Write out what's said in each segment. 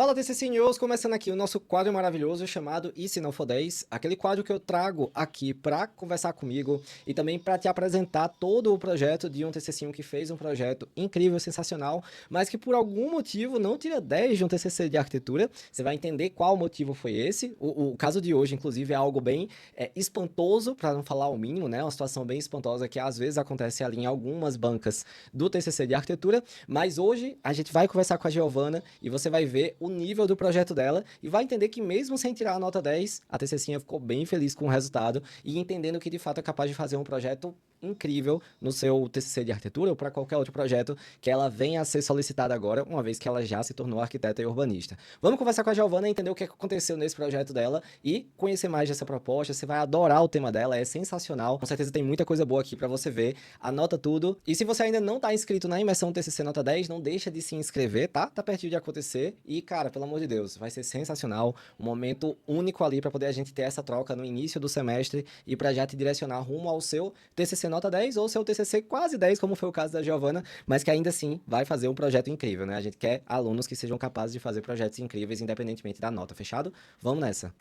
Fala TCC News, começando aqui o nosso quadro maravilhoso chamado E Se Não For 10, aquele quadro que eu trago aqui para conversar comigo e também para te apresentar todo o projeto de um TCC1 que fez um projeto incrível, sensacional, mas que por algum motivo não tira 10 de um TCC de arquitetura. Você vai entender qual motivo foi esse. O caso de hoje, inclusive, é algo bem espantoso, para não falar o mínimo, né? Uma situação bem espantosa que às vezes acontece ali em algumas bancas do TCC de arquitetura, mas hoje a gente vai conversar com a Giovana e você vai ver o nível do projeto dela e vai entender que mesmo sem tirar a nota 10, a TCCinha ficou bem feliz com o resultado e entendendo que de fato é capaz de fazer um projeto incrível no seu TCC de arquitetura ou para qualquer outro projeto que ela venha a ser solicitada agora, uma vez que ela já se tornou arquiteta e urbanista. Vamos conversar com a Giovana e entender o que aconteceu nesse projeto dela e conhecer mais dessa proposta. Você vai adorar o tema dela, é sensacional. Com certeza tem muita coisa boa aqui para você ver. Anota tudo. E se você ainda não tá inscrito na imersão TCC Nota 10, não deixa de se inscrever, tá? Tá pertinho de acontecer. E, cara, pelo amor de Deus, vai ser sensacional. Um momento único ali para poder a gente ter essa troca no início do semestre e para já te direcionar rumo ao seu TCC Nota 10 ou seu TCC quase 10, como foi o caso da Giovana, mas que ainda assim vai fazer um projeto incrível, né? A gente quer alunos que sejam capazes de fazer projetos incríveis, independentemente da nota, fechado? Vamos nessa!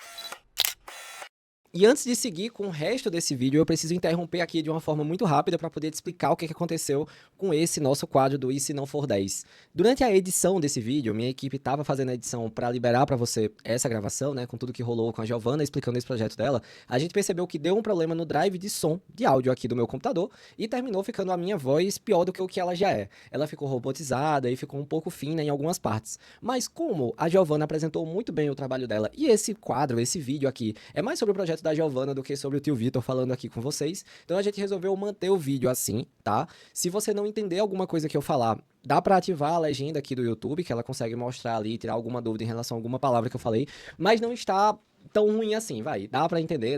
E antes de seguir com o resto desse vídeo, eu preciso interromper aqui de uma forma muito rápida para poder te explicar o que aconteceu com esse nosso quadro do E Se Não For 10. Durante a edição desse vídeo, minha equipe estava fazendo a edição para liberar para você essa gravação, né, com tudo que rolou com a Giovana explicando esse projeto dela, a gente percebeu que deu um problema no drive de som, de áudio aqui do meu computador, e terminou ficando a minha voz pior do que o que ela já é. Ela ficou robotizada e ficou um pouco fina em algumas partes. Mas como a Giovana apresentou muito bem o trabalho dela, e esse quadro, esse vídeo aqui, é mais sobre o projeto da Giovana do que sobre o tio Vitor falando aqui com vocês. Então a gente resolveu manter o vídeo assim, tá? Se você não entender alguma coisa que eu falar, dá pra ativar a legenda aqui do YouTube, que ela consegue mostrar ali, tirar alguma dúvida em relação a alguma palavra que eu falei, mas não está tão ruim assim, vai. Dá pra entender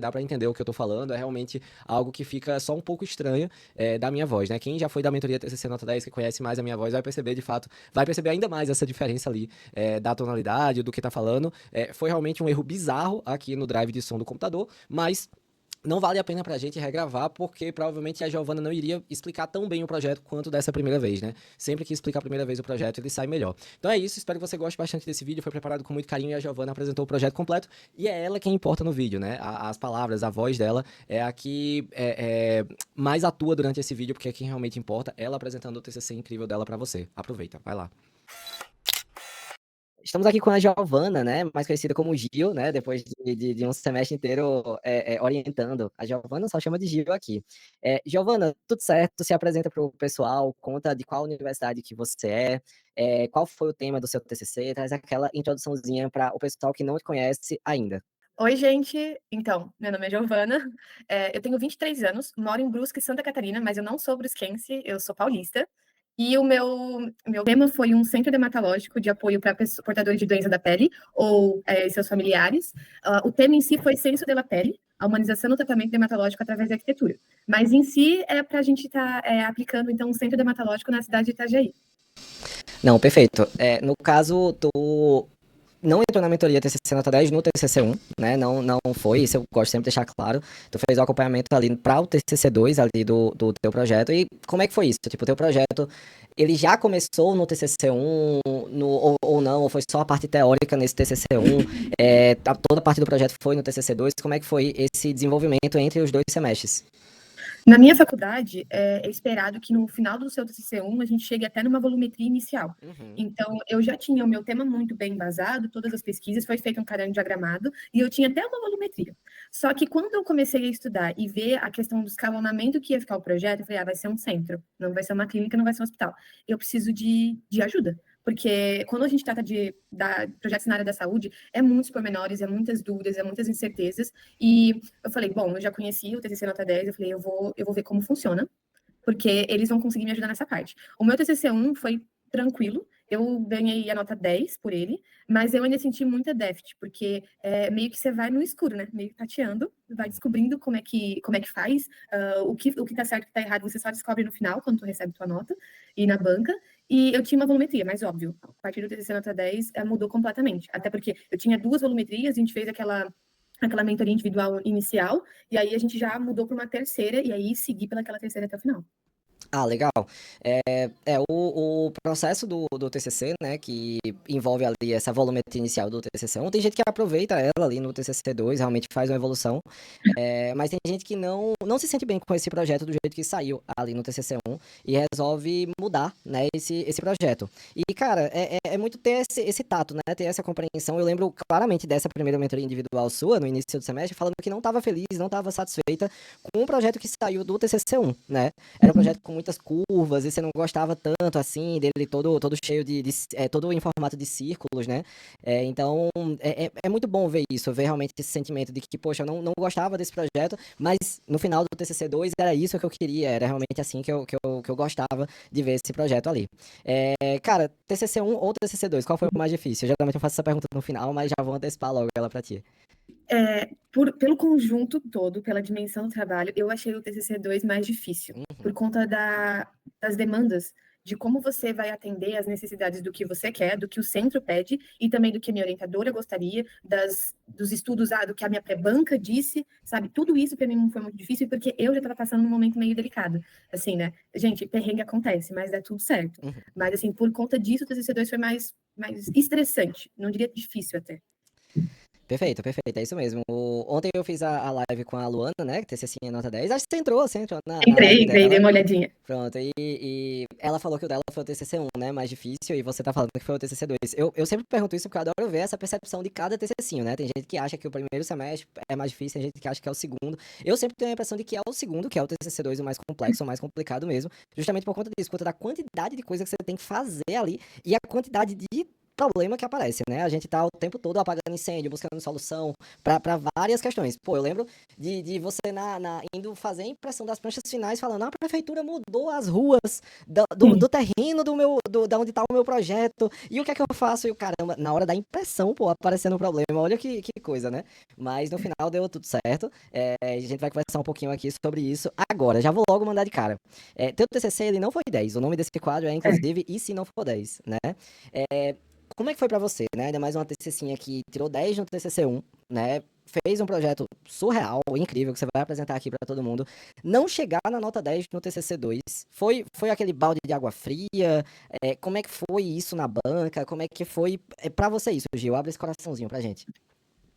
o que eu tô falando, é realmente algo que fica só um pouco estranho da minha voz, né? Quem já foi da mentoria TCC Nota 10, que conhece mais a minha voz, vai perceber de fato, vai perceber ainda mais essa diferença ali da tonalidade, do que tá falando. Foi realmente um erro bizarro aqui no drive de som do computador, mas não vale a pena pra gente regravar, porque provavelmente a Giovana não iria explicar tão bem o projeto quanto dessa primeira vez, né? Sempre que explica a primeira vez o projeto, ele sai melhor. Então é isso, espero que você goste bastante desse vídeo, foi preparado com muito carinho e a Giovana apresentou o projeto completo, e é ela quem importa no vídeo, né? As palavras, a voz dela é a que mais atua durante esse vídeo, porque é quem realmente importa, ela apresentando o TCC incrível dela pra você. Aproveita, vai lá. Estamos aqui com a Giovana, né, mais conhecida como Gil, né, depois de um semestre inteiro orientando. A Giovana só chama de Gil aqui. Giovana, tudo certo? Se apresenta para o pessoal, conta de qual universidade que você qual foi o tema do seu TCC, traz aquela introduçãozinha para o pessoal que não te conhece ainda. Oi, gente. Então, meu nome é Giovana, eu tenho 23 anos, moro em Brusque, Santa Catarina, mas eu não sou brusquense, eu sou paulista. E o meu tema foi um centro dermatológico de apoio para portadores de doença da pele ou seus familiares. O tema em si foi Ciência da Pele, a humanização do tratamento dermatológico através da arquitetura. Mas em si é para a gente estar aplicando, então, um centro dermatológico na cidade de Itajaí. Não, perfeito. No caso, tu não entrou na mentoria TCC Nota 10 no TCC1, né? Não foi, isso eu gosto sempre de deixar claro. Tu fez o acompanhamento ali para o TCC2 ali do teu projeto. E como é que foi isso? Tipo, o teu projeto, ele já começou no TCC1 ou não? Ou foi só a parte teórica nesse TCC1? Toda a parte do projeto foi no TCC2? Como é que foi esse desenvolvimento entre os dois semestres? Na minha faculdade, é esperado que no final do seu TCC1 a gente chegue até numa volumetria inicial. Uhum. Então, eu já tinha o meu tema muito bem embasado, todas as pesquisas, foi feito um caderno diagramado, e eu tinha até uma volumetria. Só que quando eu comecei a estudar e ver a questão do escalonamento que ia ficar o projeto, eu falei, vai ser um centro, não vai ser uma clínica, não vai ser um hospital. Eu preciso de ajuda. Porque quando a gente trata de projetos na área da saúde, é muitos pormenores, é muitas dúvidas, é muitas incertezas. E eu falei, bom, eu já conheci o TCC Nota 10, eu falei, eu vou ver como funciona, porque eles vão conseguir me ajudar nessa parte. O meu TCC1 foi tranquilo, eu ganhei a nota 10 por ele, mas eu ainda senti muita déficit, porque meio que você vai no escuro, né? Meio que tateando, vai descobrindo como é que faz, o que tá certo e o que tá errado, você só descobre no final, quando tu recebe tua nota, e na banca. E eu tinha uma volumetria, mas óbvio, a partir do TCC Nota 10 mudou completamente. Até porque eu tinha duas volumetrias, a gente fez aquela mentoria individual inicial, e aí a gente já mudou para uma terceira, e aí segui pelaquela terceira até o final. Ah, legal. O processo do TCC, né, que envolve ali essa volumetria inicial do TCC1, tem gente que aproveita ela ali no TCC2, realmente faz uma evolução, mas tem gente que não se sente bem com esse projeto do jeito que saiu ali no TCC1 e resolve mudar, né, esse projeto. E, cara, é muito ter esse tato, né, ter essa compreensão. Eu lembro claramente dessa primeira mentoria individual sua, no início do semestre, falando que não estava feliz, não estava satisfeita com o projeto que saiu do TCC1, né? Era um projeto com muitas curvas e você não gostava tanto assim dele todo cheio todo em formato de círculos, né? Então é muito bom ver isso, ver realmente esse sentimento de que, poxa, eu não gostava desse projeto, mas no final do TCC2 era isso que eu queria, era realmente assim que eu gostava de ver esse projeto ali. Cara, TCC1 ou TCC2, qual foi o mais difícil? Geralmente eu faço essa pergunta no final, mas já vou antecipar logo ela pra ti. Pelo conjunto todo, pela dimensão do trabalho, eu achei o TCC2 mais difícil, por conta das demandas, de como você vai atender às necessidades do que você quer, do que o centro pede, e também do que a minha orientadora gostaria, dos estudos, do que a minha pré-banca disse, sabe? Tudo isso para mim foi muito difícil, porque eu já estava passando num momento meio delicado. Assim, né? Gente, perrengue acontece, mas dá tudo certo. Mas, assim, por conta disso, o TCC2 foi mais estressante, não diria difícil até. Perfeito, perfeito, é isso mesmo. Ontem eu fiz a live com a Luana, né, que TCC é nota 10. Acho que você entrou na live Entrei, dei dela. uma olhadinha. Pronto, e ela falou que o dela foi o TCC1, né, mais difícil, e você tá falando que foi o TCC2. Eu sempre pergunto isso porque eu adoro ver essa percepção de cada TCCinho, né? Tem gente que acha que o primeiro semestre é mais difícil, tem gente que acha que é o segundo. Eu sempre tenho a impressão de que é o segundo, que é o TCC2 o mais complexo, o mais complicado mesmo, justamente por conta disso, por conta da quantidade de coisa que você tem que fazer ali e a quantidade de problema que aparece, né? A gente tá o tempo todo apagando incêndio, buscando solução para várias questões. Pô, eu lembro de você indo fazer a impressão das pranchas finais falando, a prefeitura mudou as ruas do terreno da onde tá o meu projeto, e o que é que eu faço? E o caramba, na hora da impressão, pô, aparecendo o problema, olha que coisa, né? Mas no final deu tudo certo, a gente vai conversar um pouquinho aqui sobre isso agora, já vou logo mandar de cara. Teu TCC, ele não foi 10, o nome desse quadro é inclusive E Se Não For 10, né? Como é que foi pra você, né? Ainda mais uma TCCinha que tirou 10 no TCC1, né? Fez um projeto surreal, incrível, que você vai apresentar aqui pra todo mundo. Não chegar na nota 10 no TCC2, foi aquele balde de água fria? Como é que foi isso na banca? Como é que foi pra você isso, Gil? Abre esse coraçãozinho pra gente.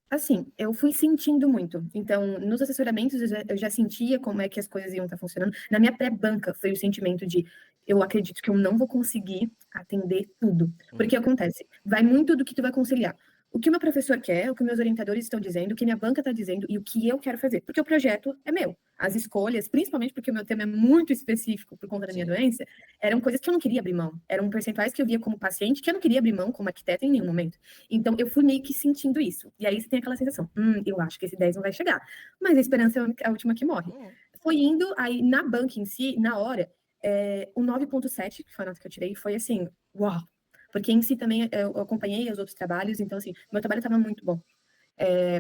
Assim, eu fui sentindo muito. Então, nos assessoramentos, eu já sentia como é que as coisas iam estar funcionando. Na minha pré-banca, foi o sentimento de eu acredito que eu não vou conseguir atender tudo. Porque acontece, vai muito do que tu vai conciliar. O que o meu professor quer, o que meus orientadores estão dizendo, o que minha banca está dizendo e o que eu quero fazer. Porque o projeto é meu. As escolhas, principalmente porque o meu tema é muito específico por conta da minha doença, eram coisas que eu não queria abrir mão. Eram percentuais que eu via como paciente que eu não queria abrir mão como arquiteta em nenhum momento. Então, eu fui meio que sentindo isso. E aí você tem aquela sensação, eu acho que esse 10 não vai chegar. Mas a esperança é a última que morre. Foi indo, aí na banca em si, na hora, o 9,7, que foi a nota que eu tirei, foi assim, uau! Porque em si também eu acompanhei os outros trabalhos, então assim, meu trabalho estava muito bom.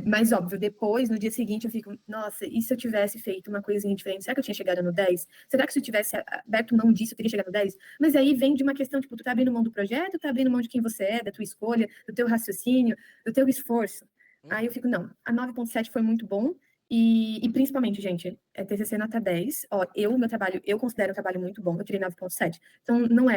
Mas óbvio, depois, no dia seguinte, eu fico, nossa, e se eu tivesse feito uma coisinha diferente? Será que eu tinha chegado no 10? Será que se eu tivesse aberto mão disso, eu teria chegado no 10? Mas aí vem de uma questão, tipo, tu tá abrindo mão do projeto, tá abrindo mão de quem você é, da tua escolha, do teu raciocínio, do teu esforço. Aí eu fico, não, a 9,7 foi muito bom, e principalmente, gente, TCC nota 10, ó, meu trabalho, eu considero um trabalho muito bom, eu tirei 9,7. Então, não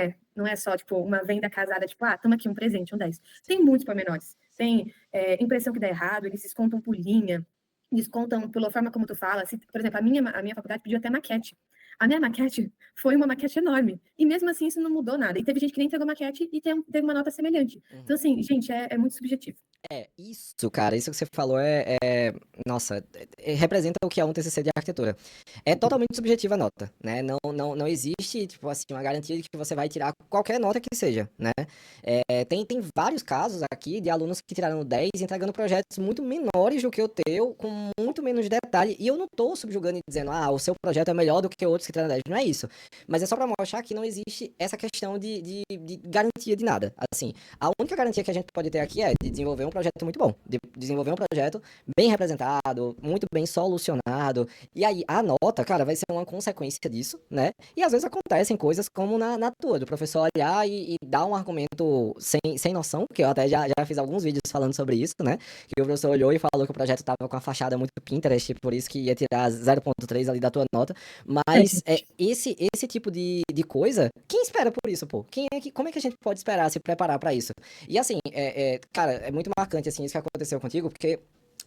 é só, tipo, uma venda casada, tipo, toma aqui um presente, um 10. Tem muitos pormenores. Tem impressão que dá errado, eles descontam por linha, descontam pela forma como tu fala. Por exemplo, a minha faculdade pediu até maquete. A minha maquete foi uma maquete enorme. E mesmo assim, isso não mudou nada. E teve gente que nem entregou maquete e teve uma nota semelhante. Então, assim, gente, é muito subjetivo. Isso, cara, isso que você falou nossa, representa o que é um TCC de arquitetura. É totalmente subjetiva a nota, né? Não existe, tipo assim, uma garantia de que você vai tirar qualquer nota que seja, né? Tem vários casos aqui de alunos que tiraram 10 entregando projetos muito menores do que o teu, com muito menos detalhe, e eu não tô subjugando e dizendo, o seu projeto é melhor do que outros que tiraram 10, não é isso. Mas é só pra mostrar que não existe essa questão de garantia de nada. Assim, a única garantia que a gente pode ter aqui é de desenvolver um projeto muito bom, de desenvolver um projeto bem representado, muito bem solucionado, e aí a nota, cara, vai ser uma consequência disso, né? E às vezes acontecem coisas como na tua, do professor olhar e dar um argumento sem noção, que eu até já fiz alguns vídeos falando sobre isso, né? Que o professor olhou e falou que o projeto tava com a fachada muito Pinterest, por isso que ia tirar 0,3 ali da tua nota, mas esse tipo de coisa, quem espera por isso, pô? Como é que a gente pode esperar, se preparar pra isso? E assim, cara, é muito marcante, assim, isso que aconteceu contigo, porque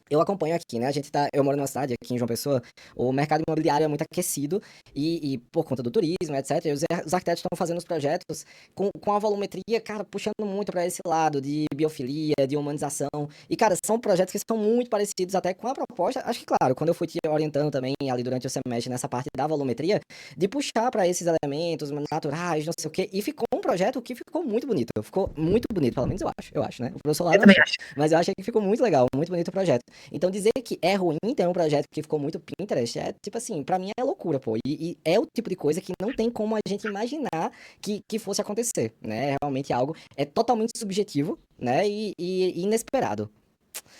eu acompanho aqui, né? Eu moro numa cidade aqui em João Pessoa, o mercado imobiliário é muito aquecido e por conta do turismo, etc. E os arquitetos estão fazendo os projetos com a volumetria, cara, puxando muito para esse lado de biofilia, de humanização. E, cara, são projetos que são muito parecidos até com a proposta. Acho que, claro, quando eu fui te orientando também ali durante o semestre nessa parte da volumetria, de puxar para esses elementos naturais, não sei o quê. E ficou um projeto que ficou muito bonito. Ficou muito bonito, pelo menos eu acho, né? O professor lá Eu não também achou. acho. Mas eu achei que ficou muito legal, muito bonito o projeto. Então dizer que é ruim ter um projeto que ficou muito Pinterest é tipo assim, pra mim é loucura, pô. E é o tipo de coisa que não tem como a gente imaginar que fosse acontecer, né? É realmente algo, é totalmente subjetivo, né? E inesperado.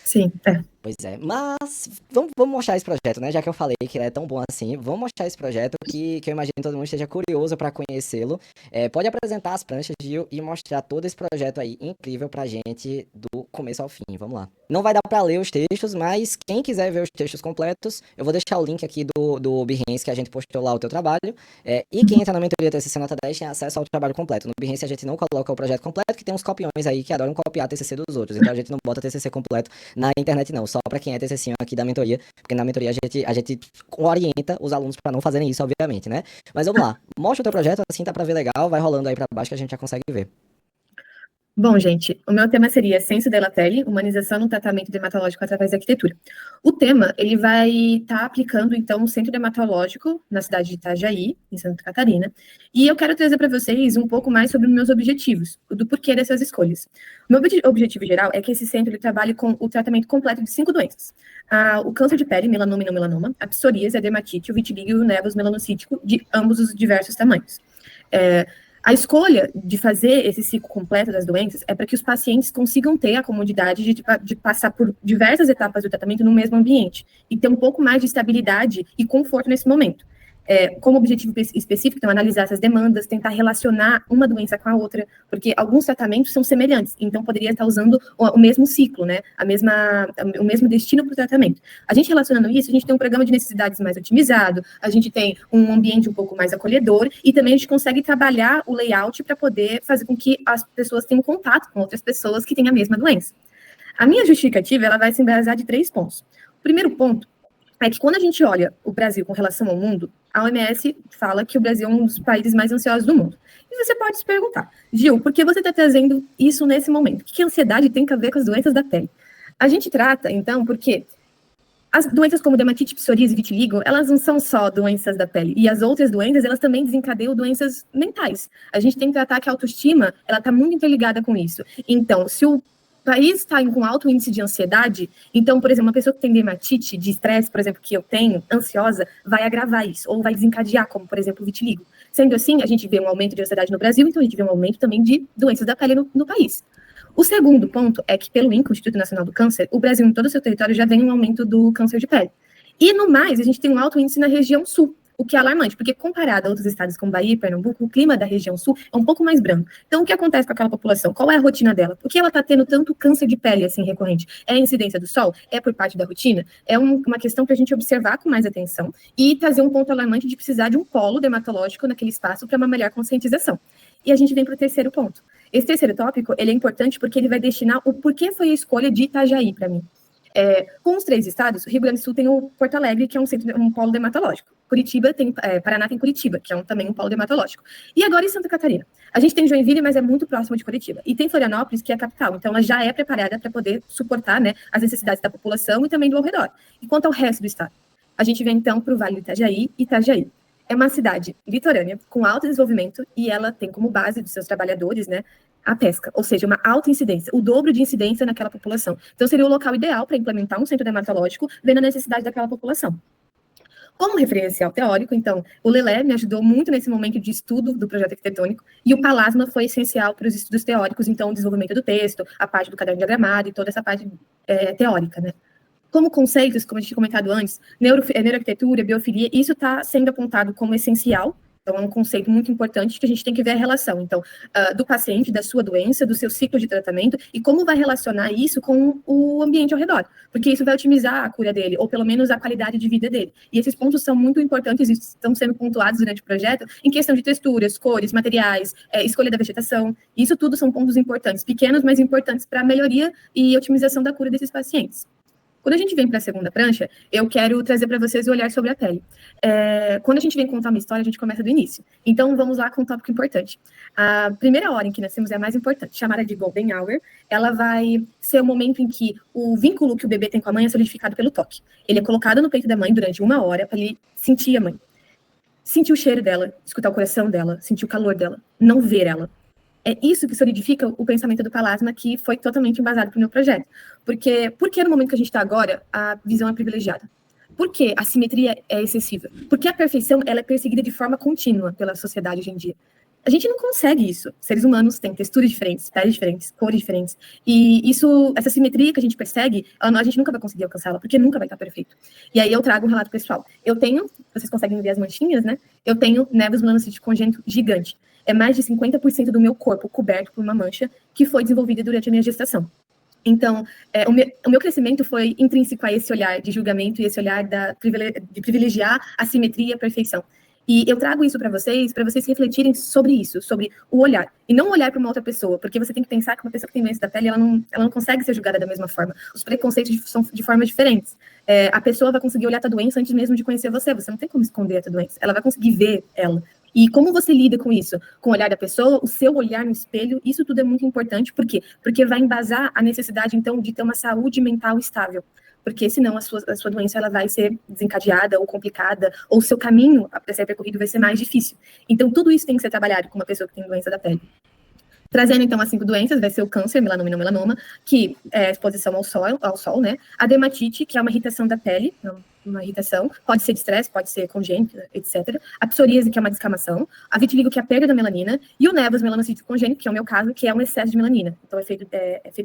Sim, Pois é, mas vamos mostrar esse projeto, né? Já que eu falei que ele é tão bom assim, vamos mostrar esse projeto que eu imagino que todo mundo esteja curioso para conhecê-lo. Pode apresentar as pranchas, Gil, e mostrar todo esse projeto aí incrível pra gente do começo ao fim. Vamos lá. Não vai dar para ler os textos, mas quem quiser ver os textos completos, eu vou deixar o link aqui do Behance que a gente postou lá o teu trabalho. E quem entra na mentoria TCC Nota 10 tem acesso ao trabalho completo. No Behance a gente não coloca o projeto completo, que tem uns copiões aí que adoram copiar a TCC dos outros. Então a gente não bota TCC completo na internet não, só para quem é TCC aqui da mentoria, porque na mentoria a gente orienta os alunos para não fazerem isso, obviamente, né? Mas vamos lá, mostra o teu projeto, assim tá para ver legal, vai rolando aí para baixo que a gente já consegue ver. Bom, gente, o meu tema seria Senso della Pelle, humanização no tratamento dermatológico através da arquitetura. O tema, ele vai estar aplicando, então, um centro dermatológico na cidade de Itajaí, em Santa Catarina, e eu quero trazer para vocês um pouco mais sobre os meus objetivos, do porquê dessas escolhas. O meu objetivo geral é que esse centro ele trabalhe com o tratamento completo de 5 doenças. O câncer de pele, melanoma e não melanoma, a psoríase, a dermatite, o vitiligo e o nevus melanocítico, de ambos os diversos tamanhos. A escolha de fazer esse ciclo completo das doenças é para que os pacientes consigam ter a comodidade de passar por diversas etapas do tratamento no mesmo ambiente e ter um pouco mais de estabilidade e conforto nesse momento. Como objetivo específico, então, analisar essas demandas, tentar relacionar uma doença com a outra, porque alguns tratamentos são semelhantes, então poderia estar usando o mesmo ciclo, né? O mesmo destino para o tratamento. A gente relacionando isso, a gente tem um programa de necessidades mais otimizado, a gente tem um ambiente um pouco mais acolhedor, e também a gente consegue trabalhar o layout para poder fazer com que as pessoas tenham contato com outras pessoas que têm a mesma doença. A minha justificativa, ela vai se embasar de 3 pontos. O primeiro ponto é que quando a gente olha o Brasil com relação ao mundo, a OMS fala que o Brasil é um dos países mais ansiosos do mundo. E você pode se perguntar, Gil, por que você está trazendo isso nesse momento? O que a ansiedade tem a ver com as doenças da pele? A gente trata, então, porque as doenças como dermatite, psoríase e vitiligo, elas não são só doenças da pele. E as outras doenças, elas também desencadeiam doenças mentais. A gente tem que tratar que a autoestima, ela está muito interligada com isso. Então, se o país está com alto índice de ansiedade, então, por exemplo, uma pessoa que tem dermatite, de estresse, por exemplo, que eu tenho, ansiosa, vai agravar isso, ou vai desencadear, como, por exemplo, o vitiligo. Sendo assim, a gente vê um aumento de ansiedade no Brasil, então a gente vê um aumento também de doenças da pele no país. O segundo ponto é que, pelo INCA, o Instituto Nacional do Câncer, o Brasil, em todo o seu território, já vem um aumento do câncer de pele. E, no mais, a gente tem um alto índice na região sul, o que é alarmante, porque comparado a outros estados como Bahia e Pernambuco, o clima da região sul é um pouco mais brando. Então, o que acontece com aquela população? Qual é a rotina dela? Por que ela está tendo tanto câncer de pele, assim, recorrente? É a incidência do sol? É por parte da rotina? É uma questão para a gente observar com mais atenção e trazer um ponto alarmante de precisar de um polo dermatológico naquele espaço para uma melhor conscientização. E a gente vem para o terceiro ponto. Esse terceiro tópico, ele é importante porque ele vai destinar o porquê foi a escolha de Itajaí para mim. Com os 3 estados, o Rio Grande do Sul tem o Porto Alegre, que é um polo dermatológico. Paraná tem Curitiba, que é também um polo dermatológico. E agora em Santa Catarina. A gente tem Joinville, mas é muito próximo de Curitiba. E tem Florianópolis, que é a capital. Então, ela já é preparada para poder suportar, né, as necessidades da população e também do ao redor. E quanto ao resto do estado? A gente vem, então, para o Vale do Itajaí. Itajaí é uma cidade litorânea, com alto desenvolvimento, e ela tem como base dos seus trabalhadores, né, a pesca, ou seja, uma alta incidência, o dobro de incidência naquela população. Então, seria o local ideal para implementar um centro dermatológico, vendo a necessidade daquela população. Como referencial teórico, então, o Lelé me ajudou muito nesse momento de estudo do projeto arquitetônico, e o Palasma foi essencial para os estudos teóricos, então, o desenvolvimento do texto, a parte do caderno diagramado e toda essa parte teórica, né? Como conceitos, como a gente tinha comentado antes, neuroarquitetura, biofilia, isso está sendo apontado como essencial. Então, é um conceito muito importante que a gente tem que ver a relação, então, do paciente, da sua doença, do seu ciclo de tratamento, e como vai relacionar isso com o ambiente ao redor, porque isso vai otimizar a cura dele, ou pelo menos a qualidade de vida dele. E esses pontos são muito importantes e estão sendo pontuados durante o projeto, em questão de texturas, cores, materiais, escolha da vegetação. Isso tudo são pontos importantes, pequenos, mas importantes para a melhoria e otimização da cura desses pacientes. Quando a gente vem para a segunda prancha, eu quero trazer para vocês o olhar sobre a pele. Quando a gente vem contar uma história, a gente começa do início. Então, vamos lá com um tópico importante. A primeira hora em que nascemos é a mais importante, chamada de Golden Hour. Ela vai ser o momento em que o vínculo que o bebê tem com a mãe é solidificado pelo toque. Ele é colocado no peito da mãe durante 1 hora para ele sentir a mãe. Sentir o cheiro dela, escutar o coração dela, sentir o calor dela, não ver ela. É isso que solidifica o pensamento do Palasma, que foi totalmente embasado para o meu projeto. Por que no momento que a gente está agora, a visão é privilegiada? Por que a simetria é excessiva? Porque a perfeição ela é perseguida de forma contínua pela sociedade hoje em dia. A gente não consegue isso. Seres humanos têm texturas diferentes, peles diferentes, cores diferentes. E essa simetria que a gente persegue, a gente nunca vai conseguir alcançá-la, porque nunca vai estar perfeito. E aí eu trago um relato pessoal. Vocês conseguem ver as manchinhas, né? Eu tenho nevus melanocítico congênito gigante. É mais de 50% do meu corpo coberto por uma mancha que foi desenvolvida durante a minha gestação. Então, o meu crescimento foi intrínseco a esse olhar de julgamento e esse olhar de privilegiar a simetria e a perfeição. E eu trago isso para vocês refletirem sobre isso, sobre o olhar. E não olhar para uma outra pessoa, porque você tem que pensar que uma pessoa que tem doença da pele, ela não consegue ser julgada da mesma forma. Os preconceitos são de formas diferentes. A pessoa vai conseguir olhar a tua doença antes mesmo de conhecer você. Você não tem como esconder a tua doença. Ela vai conseguir ver ela. E como você lida com isso? Com o olhar da pessoa, o seu olhar no espelho, isso tudo é muito importante. Por quê? Porque vai embasar a necessidade, então, de ter uma saúde mental estável. Porque senão a sua doença ela vai ser desencadeada ou complicada, ou o seu caminho para ser percorrido vai ser mais difícil. Então, tudo isso tem que ser trabalhado com uma pessoa que tem doença da pele. Trazendo, então, as 5 doenças, vai ser o câncer, melanoma e não melanoma, que é a exposição ao sol, né? A dermatite, que é uma irritação da pele, uma irritação, pode ser de estresse, pode ser congênita, etc. A psoríase, que é uma descamação. A vitiligo, que é a perda da melanina. E o nevus melanocítico congênito, que é o meu caso, que é um excesso de melanina. Então, é feita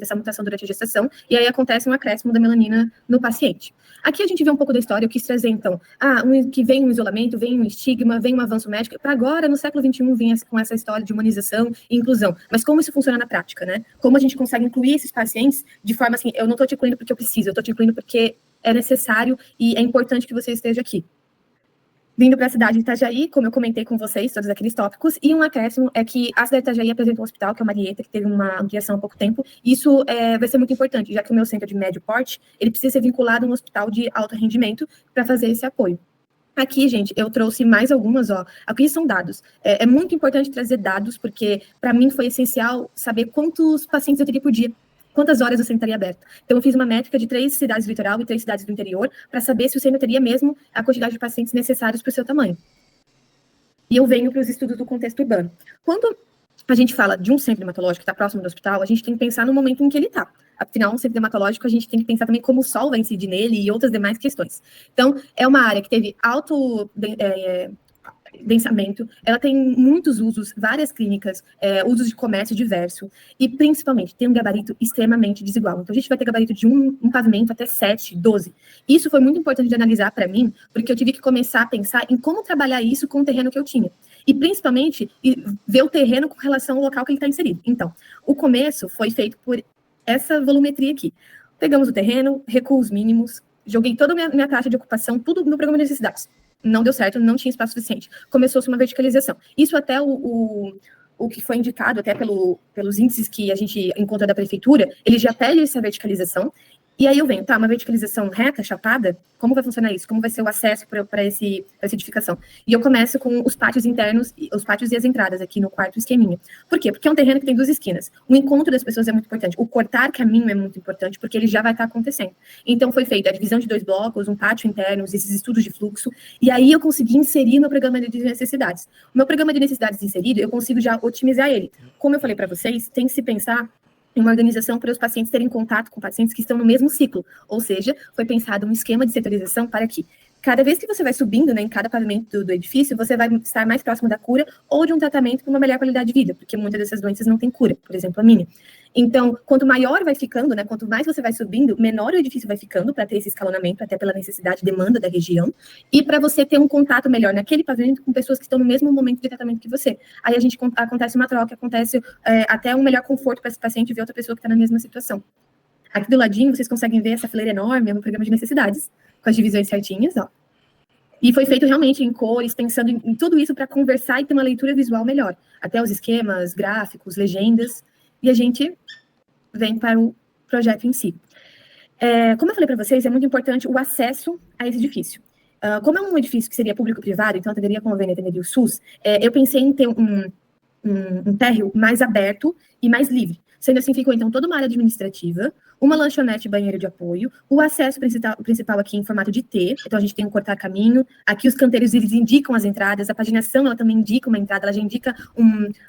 essa mutação durante a gestação, e aí acontece um acréscimo da melanina no paciente. Aqui a gente vê um pouco da história, eu quis trazer, então, que vem um isolamento, vem um estigma, vem um avanço médico, para agora, no século XXI, vem com essa história de humanização e inclusão. Mas como isso funciona na prática, né? Como a gente consegue incluir esses pacientes de forma assim, eu não estou te incluindo porque eu preciso, eu estou te incluindo porque é necessário e é importante que você esteja aqui. Vindo para a cidade de Itajaí, como eu comentei com vocês, todos aqueles tópicos, e um acréscimo é que a cidade de Itajaí apresentou um hospital, que é o Marieta, que teve uma ampliação há pouco tempo. Isso vai ser muito importante, já que o meu centro de médio porte, ele precisa ser vinculado a um hospital de alto rendimento para fazer esse apoio. Aqui, gente, eu trouxe mais algumas, aqui são dados. É muito importante trazer dados, porque para mim foi essencial saber quantos pacientes eu teria por dia. Quantas horas o centro estaria aberto. Então, eu fiz uma métrica de 3 cidades do litoral e 3 cidades do interior para saber se o centro teria mesmo a quantidade de pacientes necessários para o seu tamanho. E eu venho para os estudos do contexto urbano. Quando a gente fala de um centro dermatológico que está próximo do hospital, a gente tem que pensar no momento em que ele está. Afinal, um centro dermatológico, a gente tem que pensar também como o sol vai incidir nele e outras demais questões. Então, é uma área que teve alto densamento, ela tem muitos usos, várias clínicas, usos de comércio diverso, e principalmente tem um gabarito extremamente desigual. Então, a gente vai ter gabarito de um pavimento até 7, 12. Isso foi muito importante de analisar para mim, porque eu tive que começar a pensar em como trabalhar isso com o terreno que eu tinha. E, principalmente, ver o terreno com relação ao local que ele está inserido. Então, o começo foi feito por essa volumetria aqui. Pegamos o terreno, recuos mínimos, joguei toda a minha taxa de ocupação, tudo no programa de necessidades. Não deu certo, não tinha espaço suficiente. Começou-se uma verticalização. Isso até o que foi indicado, até pelos índices que a gente encontra da prefeitura, ele já pede essa verticalização. E aí eu venho, uma verticalização reta, chapada, como vai funcionar isso? Como vai ser o acesso para essa edificação? E eu começo com os pátios internos, os pátios e as entradas aqui no quarto esqueminha. Por quê? Porque é um terreno que tem 2 esquinas. O encontro das pessoas é muito importante. O cortar caminho é muito importante, porque ele já vai estar acontecendo. Então foi feita a divisão de 2 blocos, um pátio interno, esses estudos de fluxo, e aí eu consegui inserir meu programa de necessidades. O meu programa de necessidades inserido, eu consigo já otimizar ele. Como eu falei para vocês, tem que se pensar em uma organização para os pacientes terem contato com pacientes que estão no mesmo ciclo, ou seja, foi pensado um esquema de setorização para que cada vez que você vai subindo, né, em cada pavimento do edifício, você vai estar mais próximo da cura ou de um tratamento para uma melhor qualidade de vida, porque muitas dessas doenças não têm cura, por exemplo, a minha. Então, quanto maior vai ficando, né, quanto mais você vai subindo, menor o edifício vai ficando para ter esse escalonamento, até pela necessidade e demanda da região, e para você ter um contato melhor naquele pavimento com pessoas que estão no mesmo momento de tratamento que você. Aí acontece uma troca, acontece até um melhor conforto para esse paciente ver outra pessoa que está na mesma situação. Aqui do ladinho, vocês conseguem ver essa fileira enorme, é um programa de necessidades, com as divisões certinhas, ó. E foi feito realmente em cores, pensando em tudo isso para conversar e ter uma leitura visual melhor. Até os esquemas, gráficos, legendas. E a gente vem para o projeto em si. Como eu falei para vocês, é muito importante o acesso a esse edifício. Como é um edifício que seria público-privado, então atenderia a convênio, atenderia o SUS, eu pensei em ter um térreo mais aberto e mais livre. Sendo assim, ficou então toda uma área administrativa, uma lanchonete e banheiro de apoio, o acesso principal aqui em formato de T, então a gente tem um cortar caminho, aqui os canteiros eles indicam as entradas, a paginação ela também indica uma entrada, ela já indica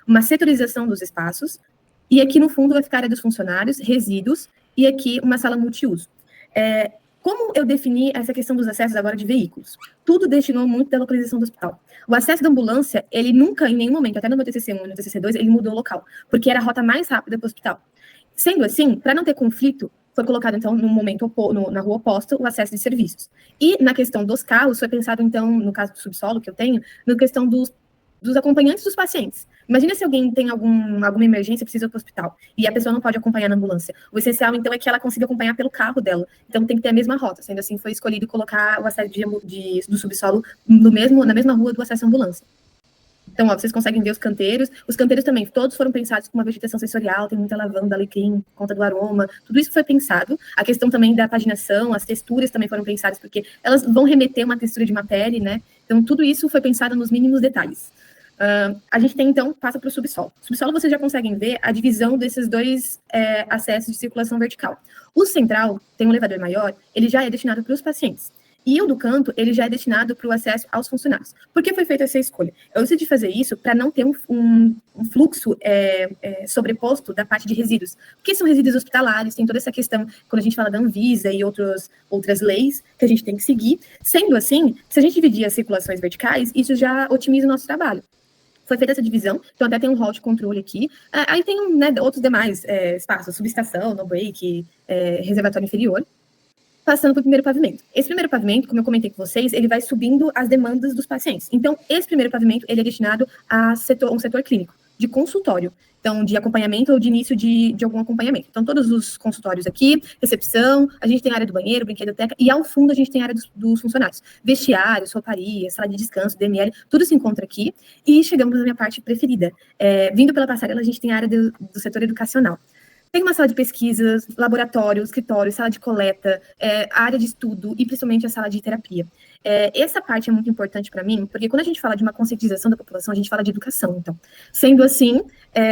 uma setorização dos espaços, e aqui no fundo vai ficar a área dos funcionários, resíduos, e aqui uma sala multiuso. Como eu defini essa questão dos acessos agora de veículos? Tudo destinou muito da localização do hospital. O acesso da ambulância, ele nunca, em nenhum momento, até no meu TCC1 e no TCC2, ele mudou o local, porque era a rota mais rápida para o hospital. Sendo assim, para não ter conflito, foi colocado, então, no momento na rua oposta, o acesso de serviços. E na questão dos carros, foi pensado, então, no caso do subsolo que eu tenho, na questão dos acompanhantes dos pacientes. Imagina se alguém tem alguma emergência, precisa ir para o hospital, e a pessoa não pode acompanhar na ambulância. O essencial, então, é que ela consiga acompanhar pelo carro dela. Então, tem que ter a mesma rota. Sendo assim, foi escolhido colocar o acesso do subsolo na mesma rua do acesso à ambulância. Então, ó, vocês conseguem ver os canteiros. Os canteiros também, todos foram pensados com uma vegetação sensorial, tem muita lavanda, alecrim, conta do aroma. Tudo isso foi pensado. A questão também da paginação, as texturas também foram pensadas, porque elas vão remeter uma textura de uma pele, né? Então, tudo isso foi pensado nos mínimos detalhes. A gente tem, então, passa para o subsolo. Subsolo, vocês já conseguem ver a divisão desses dois acessos de circulação vertical. O central, tem um elevador maior, ele já é destinado para os pacientes. E o do canto, ele já é destinado para o acesso aos funcionários. Por que foi feita essa escolha? Eu decidi fazer isso para não ter um fluxo sobreposto da parte de resíduos. Porque são resíduos hospitalares, tem toda essa questão, quando a gente fala da Anvisa e outras leis que a gente tem que seguir. Sendo assim, se a gente dividir as circulações verticais, isso já otimiza o nosso trabalho. Foi feita essa divisão, então até tem um hall de controle aqui. Aí tem outros demais espaços, subestação, no break, reservatório inferior, passando para o primeiro pavimento. Esse primeiro pavimento, como eu comentei com vocês, ele vai subindo as demandas dos pacientes. Então, esse primeiro pavimento, ele é destinado a um setor clínico, de consultório. Então, de acompanhamento ou de início de algum acompanhamento. Então, todos os consultórios aqui, recepção, a gente tem a área do banheiro, brinquedoteca, e ao fundo a gente tem a área dos funcionários. Vestiários, rouparia, sala de descanso, DML, tudo se encontra aqui. E chegamos na minha parte preferida. Vindo pela passarela, a gente tem a área do setor educacional. Tem uma sala de pesquisas, laboratório, escritório, sala de coleta, área de estudo e principalmente a sala de terapia. Essa parte é muito importante para mim, porque quando a gente fala de uma conscientização da população, a gente fala de educação, então. Sendo assim,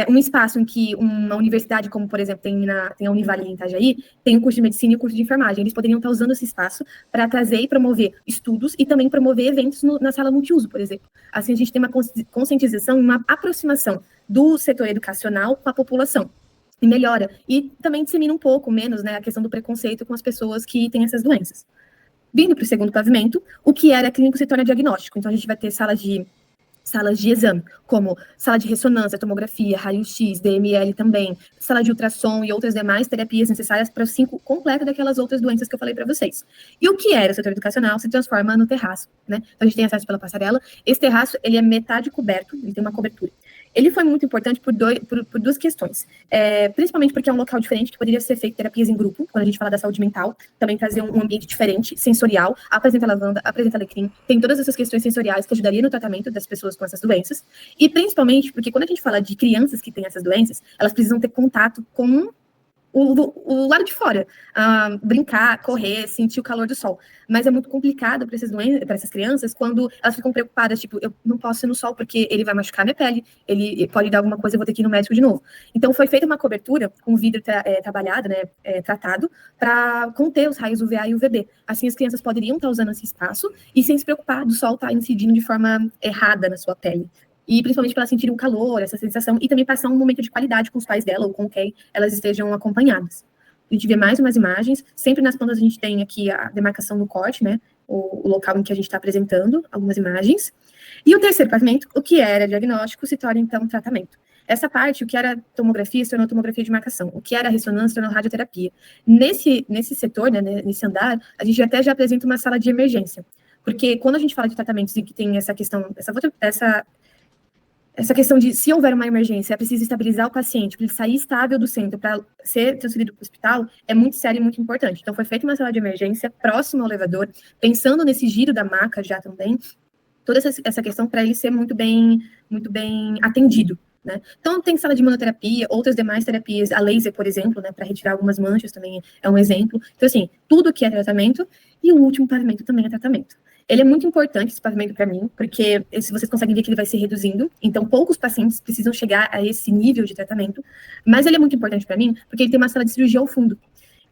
um espaço em que uma universidade, como por exemplo tem a Univale em Itajaí, tem o curso de medicina e o curso de enfermagem, eles poderiam estar usando esse espaço para trazer e promover estudos e também promover eventos na sala multiuso, por exemplo. Assim a gente tem uma conscientização, uma aproximação do setor educacional com a população. E melhora. E também dissemina um pouco menos, né, a questão do preconceito com as pessoas que têm essas doenças. Vindo para o segundo pavimento, o que era clínico se torna diagnóstico. Então, a gente vai ter salas de exame, como sala de ressonância, tomografia, raio-x, DML também, sala de ultrassom e outras demais terapias necessárias para o ciclo completo daquelas outras doenças que eu falei para vocês. E o que era o setor educacional se transforma no terraço, né? Então, a gente tem acesso pela passarela. Esse terraço, ele é metade coberto, ele tem uma cobertura. Ele foi muito importante por duas questões. Principalmente porque é um local diferente, que poderia ser feito terapias em grupo, quando a gente fala da saúde mental, também trazer um ambiente diferente, sensorial, apresenta lavanda, apresenta alecrim, tem todas essas questões sensoriais que ajudariam no tratamento das pessoas com essas doenças, e principalmente porque quando a gente fala de crianças que têm essas doenças, elas precisam ter contato com o lado de fora, brincar, correr, sentir o calor do sol. Mas é muito complicado para essas crianças quando elas ficam preocupadas, tipo, eu não posso ir no sol porque ele vai machucar minha pele, ele pode dar alguma coisa, eu vou ter que ir no médico de novo. Então foi feita uma cobertura com vidro trabalhado, né, tratado, para conter os raios UVA e UVB. Assim as crianças poderiam estar usando esse espaço e sem se preocupar do sol estar incidindo de forma errada na sua pele. E principalmente para elas sentirem o calor, essa sensação, e também passar um momento de qualidade com os pais dela ou com quem elas estejam acompanhadas. A gente vê mais umas imagens, sempre nas plantas a gente tem aqui a demarcação do corte, né, o local em que a gente está apresentando algumas imagens. E o terceiro pavimento, o que era diagnóstico, se torna, então, tratamento. Essa parte, o que era tomografia, se tornou tomografia de marcação. O que era ressonância, se tornou radioterapia. Nesse setor, né, nesse andar, a gente até já apresenta uma sala de emergência. Porque quando a gente fala de tratamentos e que tem essa questão, essa questão de, se houver uma emergência, é preciso estabilizar o paciente, para ele sair estável do centro, para ser transferido para o hospital, é muito sério e muito importante. Então, foi feita uma sala de emergência próximo ao elevador, pensando nesse giro da maca já também, toda essa questão para ele ser muito bem atendido. Né? Então, tem sala de imunoterapia, outras demais terapias, a laser, por exemplo, né, para retirar algumas manchas também é um exemplo. Então, assim, tudo que é tratamento, e o último pavimento também é tratamento. Ele é muito importante, esse pavimento, para mim, porque se vocês conseguem ver que ele vai se reduzindo, então poucos pacientes precisam chegar a esse nível de tratamento, mas ele é muito importante para mim, porque ele tem uma sala de cirurgia ao fundo.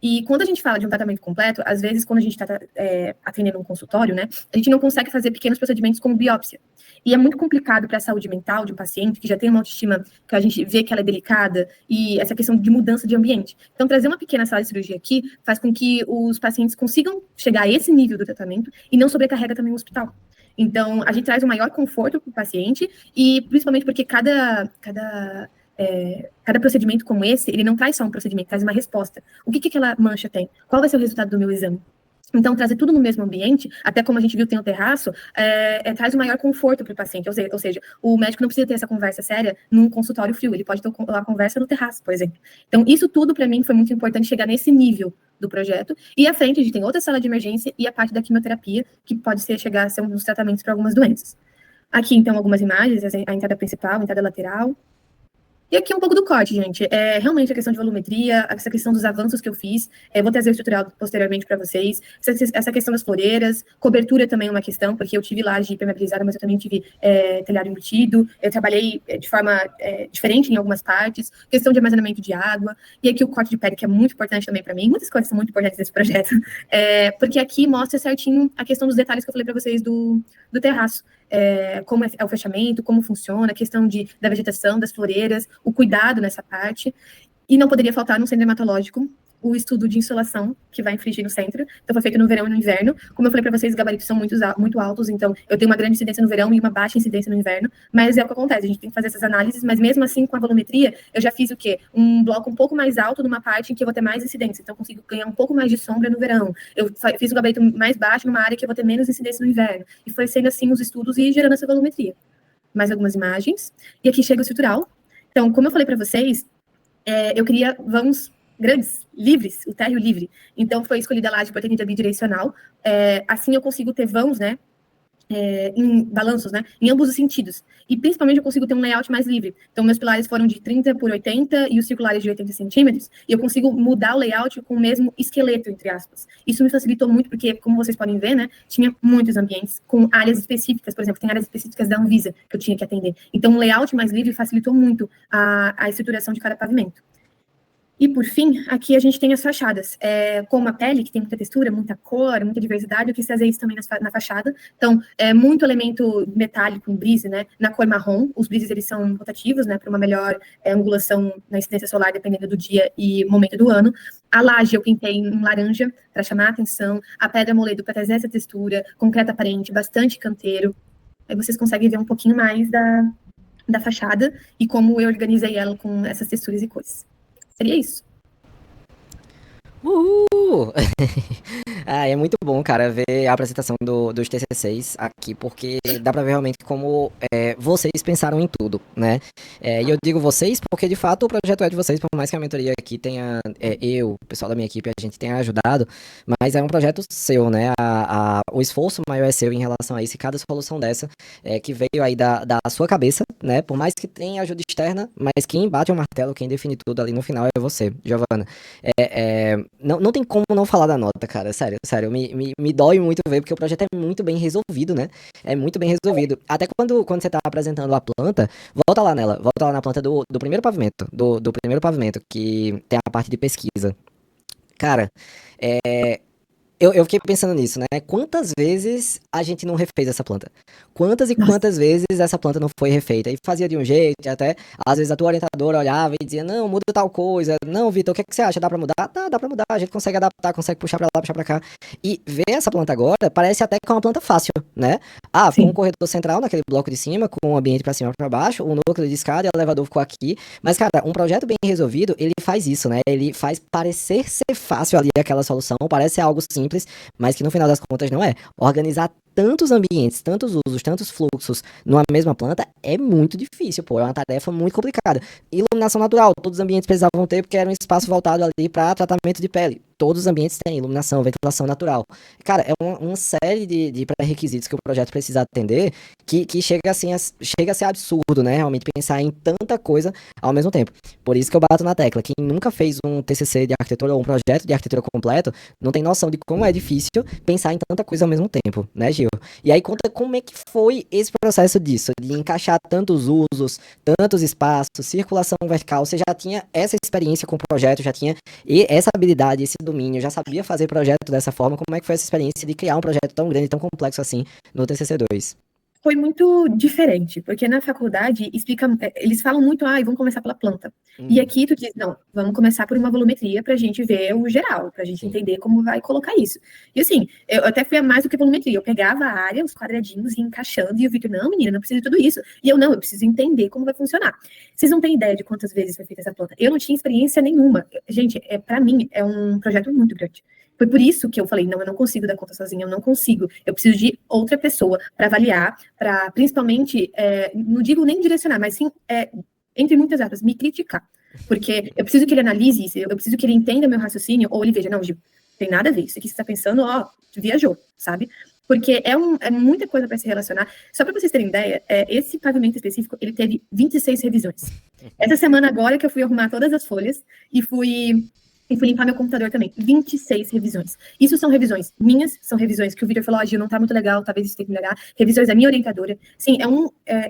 E quando a gente fala de um tratamento completo, às vezes, quando a gente está atendendo um consultório, né, a gente não consegue fazer pequenos procedimentos como biópsia. E é muito complicado para a saúde mental de um paciente que já tem uma autoestima que a gente vê que ela é delicada e essa questão de mudança de ambiente. Então, trazer uma pequena sala de cirurgia aqui faz com que os pacientes consigam chegar a esse nível do tratamento e não sobrecarrega também o hospital. Então, a gente traz um maior conforto para o paciente e principalmente porque cada procedimento como esse, ele não traz só um procedimento, traz uma resposta. O que aquela mancha tem? Qual vai ser o resultado do meu exame? Então, trazer tudo no mesmo ambiente, até como a gente viu tem o terraço, traz um maior conforto para o paciente. Ou seja, o médico não precisa ter essa conversa séria num consultório frio, ele pode ter a conversa no terraço, por exemplo. Então, isso tudo, para mim, foi muito importante chegar nesse nível do projeto. E à frente, a gente tem outra sala de emergência e a parte da quimioterapia, que pode chegar a ser um dos tratamentos para algumas doenças. Aqui, então, algumas imagens, a entrada principal, a entrada lateral. E aqui um pouco do corte, gente. Realmente a questão de volumetria, essa questão dos avanços que eu fiz. Vou trazer o estrutural posteriormente para vocês. Essa questão das floreiras, cobertura também é uma questão, porque eu tive laje permeabilizada, mas eu também tive telhado embutido. Eu trabalhei de forma diferente em algumas partes. Questão de armazenamento de água. E aqui o corte de pele, que é muito importante também para mim. Muitas coisas são muito importantes nesse projeto. Porque aqui mostra certinho a questão dos detalhes que eu falei para vocês do terraço. Como é o fechamento, como funciona, a questão da vegetação, das floreiras, o cuidado nessa parte. E não poderia faltar no centro dermatológico o estudo de insolação que vai infligir no centro. Então, foi feito no verão e no inverno. Como eu falei para vocês, os gabaritos são muito altos, então eu tenho uma grande incidência no verão e uma baixa incidência no inverno, mas é o que acontece, a gente tem que fazer essas análises, mas mesmo assim, com a volumetria, eu já fiz o quê? Um bloco um pouco mais alto numa parte em que eu vou ter mais incidência, então eu consigo ganhar um pouco mais de sombra no verão. Eu fiz um gabarito mais baixo numa área que eu vou ter menos incidência no inverno. E foi sendo assim os estudos e gerando essa volumetria. Mais algumas imagens. E aqui chega o estrutural. Então, como eu falei para vocês, eu queria vãos grandes, livres, o térreo livre. Então, foi escolhida a laje por atendida bidirecional. Assim, eu consigo ter vãos, né, em balanços, né, em ambos os sentidos. E, principalmente, eu consigo ter um layout mais livre. Então, meus pilares foram de 30 por 80 e os circulares de 80 centímetros. E eu consigo mudar o layout com o mesmo esqueleto, entre aspas. Isso me facilitou muito, porque, como vocês podem ver, né, tinha muitos ambientes com áreas específicas. Por exemplo, tem áreas específicas da Anvisa que eu tinha que atender. Então, um layout mais livre facilitou muito a estruturação de cada pavimento. E, por fim, aqui a gente tem as fachadas. Com uma pele que tem muita textura, muita cor, muita diversidade, eu quis trazer isso também na fachada. Então, muito elemento metálico em brise, né? Na cor marrom, os brises, eles são rotativos, né? Para uma melhor angulação na incidência solar, dependendo do dia e momento do ano. A laje eu pintei em laranja, para chamar a atenção. A pedra moledo, para trazer essa textura. Concreto aparente, bastante canteiro. Aí vocês conseguem ver um pouquinho mais da fachada e como eu organizei ela com essas texturas e cores. Seria isso. Uhul! É muito bom, cara, ver a apresentação dos TCCs aqui, porque dá pra ver realmente como vocês pensaram em tudo, né? E eu digo vocês porque, de fato, o projeto é de vocês, por mais que a mentoria aqui tenha, o pessoal da minha equipe, a gente tenha ajudado, mas é um projeto seu, né? O esforço maior é seu em relação a isso, e cada solução dessa que veio aí da sua cabeça, né? Por mais que tenha ajuda externa, mas quem bate o martelo, quem define tudo ali no final é você, Giovana. Não tem como não falar da nota, cara, sério, me dói muito ver, porque o projeto é muito bem resolvido, né? É muito bem resolvido. Até quando você tá apresentando a planta, volta lá na planta do primeiro pavimento, do primeiro pavimento, que tem a parte de pesquisa. Cara, eu fiquei pensando nisso, né? Quantas vezes a gente não refez essa planta? Quantas e quantas vezes essa planta não foi refeita? E fazia de um jeito, e até às vezes a tua orientadora olhava e dizia, não, muda tal coisa. Não, Vitor, o que é que você acha? Dá pra mudar? Dá pra mudar. A gente consegue adaptar, consegue puxar pra lá, puxar pra cá. E ver essa planta agora parece até que é uma planta fácil, né? Ah, ficou um Sim. corredor central naquele bloco de cima, com o ambiente pra cima e pra baixo, o núcleo de escada e o elevador ficou aqui. Mas, cara, um projeto bem resolvido, ele faz isso, né? Ele faz parecer ser fácil ali aquela solução, parece ser algo simples, mas que no final das contas não é. Organizar tantos ambientes, tantos usos, tantos fluxos numa mesma planta é muito difícil, pô. É uma tarefa muito complicada. Iluminação natural, todos os ambientes precisavam ter porque era um espaço voltado ali para tratamento de pele. Todos os ambientes têm iluminação, ventilação natural. Cara, é uma série de pré-requisitos que o projeto precisa atender que chega, assim, chega a ser absurdo, né? Realmente pensar em tanta coisa ao mesmo tempo. Por isso que eu bato na tecla. Quem nunca fez um TCC de arquitetura ou um projeto de arquitetura completo não tem noção de como é difícil pensar em tanta coisa ao mesmo tempo, né, Gil? E aí conta como é que foi esse processo disso, de encaixar tantos usos, tantos espaços, circulação vertical. Você já tinha essa experiência com o projeto, já tinha essa habilidade, esse domínio, já sabia fazer projeto dessa forma. Como é que foi essa experiência de criar um projeto tão grande, tão complexo assim no TCC2? Foi muito diferente, porque na faculdade eles falam muito, vamos começar pela planta. E aqui tu diz, não, vamos começar por uma volumetria para a gente ver o geral, para a gente entender como vai colocar isso. E assim, eu até fui a mais do que volumetria, eu pegava a área, os quadradinhos, e ia encaixando, e o Victor, não, menina, não precisa de tudo isso. E eu preciso entender como vai funcionar. Vocês não têm ideia de quantas vezes foi feita essa planta. Eu não tinha experiência nenhuma. Gente, para mim, é um projeto muito grande. Foi por isso que eu falei, não, eu não consigo dar conta sozinha, eu não consigo. Eu preciso de outra pessoa para avaliar, para principalmente, não digo nem direcionar, mas sim, entre muitas aspas, me criticar. Porque eu preciso que ele analise isso, eu preciso que ele entenda meu raciocínio, ou ele veja, não, Gil, tem nada a ver, isso aqui você está pensando, viajou, sabe? Porque é muita coisa para se relacionar. Só para vocês terem ideia, esse pavimento específico, ele teve 26 revisões. Essa semana agora que eu fui arrumar todas as folhas e fui limpar meu computador também. 26 revisões. Isso são revisões minhas, são revisões que o Victor falou, Gil, não tá muito legal, talvez isso tenha que melhorar. Revisões da minha orientadora. Sim,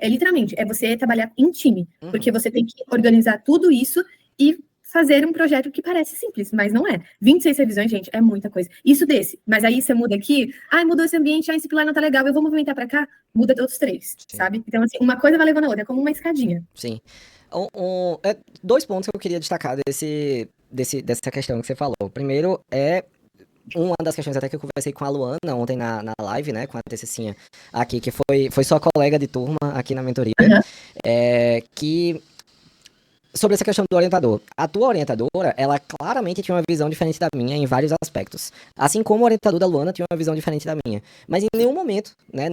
literalmente, você trabalhar em time, porque você tem que organizar tudo isso e fazer um projeto que parece simples, mas não é. 26 revisões, gente, é muita coisa. Isso desse, mas aí você muda aqui, mudou esse ambiente, esse pilar não tá legal, eu vou movimentar para cá, muda todos três, sabe? Então, assim, uma coisa vai levando a outra, é como uma escadinha. Sim. Dois pontos que eu queria destacar dessa questão que você falou. Primeiro uma das questões até que eu conversei com a Luana ontem na live, né, com a TCCinha aqui, que foi sua colega de turma aqui na mentoria, que sobre essa questão do orientador. A tua orientadora, ela claramente tinha uma visão diferente da minha em vários aspectos. Assim como o orientador da Luana tinha uma visão diferente da minha. Mas em nenhum momento, né,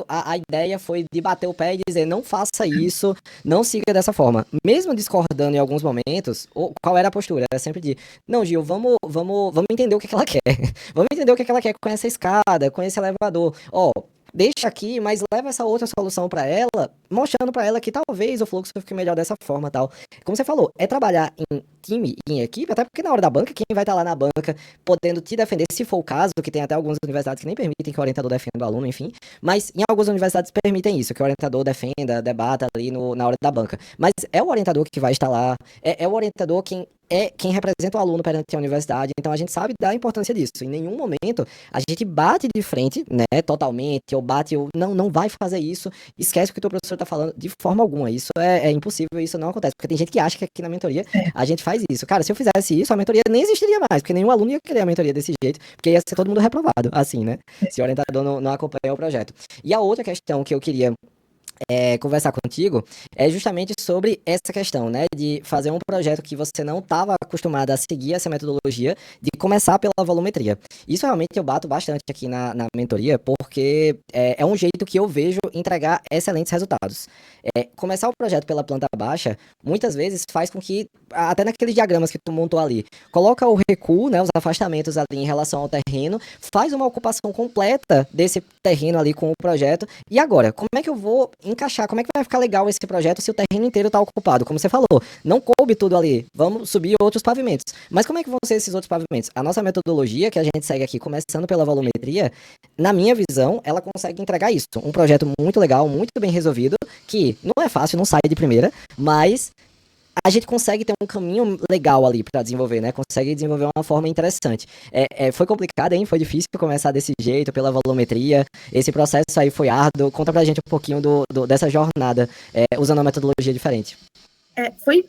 a ideia foi de bater o pé e dizer, não faça isso, não siga dessa forma. Mesmo discordando em alguns momentos, qual era a postura? Era sempre de, não, Gil, vamos entender o que ela quer. Vamos entender o que ela quer com essa escada, com esse elevador. Deixa aqui, mas leva essa outra solução para ela, mostrando para ela que talvez o fluxo fique melhor dessa forma, tal. Como você falou, é trabalhar em time e em equipe, até porque na hora da banca, quem vai estar lá na banca podendo te defender, se for o caso, que tem até algumas universidades que nem permitem que o orientador defenda o aluno, enfim, mas em algumas universidades permitem isso, que o orientador defenda, debata ali na hora da banca. Mas é o orientador que vai estar lá, é o orientador quem representa o aluno perante a universidade, então a gente sabe da importância disso. Em nenhum momento a gente bate de frente, né, totalmente, ou não vai fazer isso, esquece o que o teu professor tá falando, de forma alguma. Isso é impossível, isso não acontece, porque tem gente que acha que aqui na mentoria a gente faz isso. Cara, se eu fizesse isso, a mentoria nem existiria mais, porque nenhum aluno ia querer a mentoria desse jeito, porque ia ser todo mundo reprovado, assim, né, se o orientador não acompanhar o projeto. E a outra questão que eu queria conversar contigo é justamente sobre essa questão, né, de fazer um projeto que você não estava acostumado a seguir essa metodologia, de começar pela volumetria. Isso realmente eu bato bastante aqui na mentoria, porque é um jeito que eu vejo entregar excelentes resultados. Começar o projeto pela planta baixa, muitas vezes faz com que, até naqueles diagramas que tu montou ali, coloca o recuo, né, os afastamentos ali em relação ao terreno, faz uma ocupação completa desse terreno ali com o projeto, e agora, como é que eu vou encaixar, como é que vai ficar legal esse projeto se o terreno inteiro está ocupado? Como você falou, não coube tudo ali, vamos subir outros pavimentos. Mas como é que vão ser esses outros pavimentos? A nossa metodologia que a gente segue aqui, começando pela volumetria, na minha visão, ela consegue entregar isso. Um projeto muito legal, muito bem resolvido, que não é fácil, não sai de primeira, mas a gente consegue ter um caminho legal ali para desenvolver, né? Consegue desenvolver uma forma interessante. Foi complicado, hein? Foi difícil começar desse jeito, pela volumetria. Esse processo aí foi árduo. Conta pra gente um pouquinho dessa jornada, usando uma metodologia diferente. Foi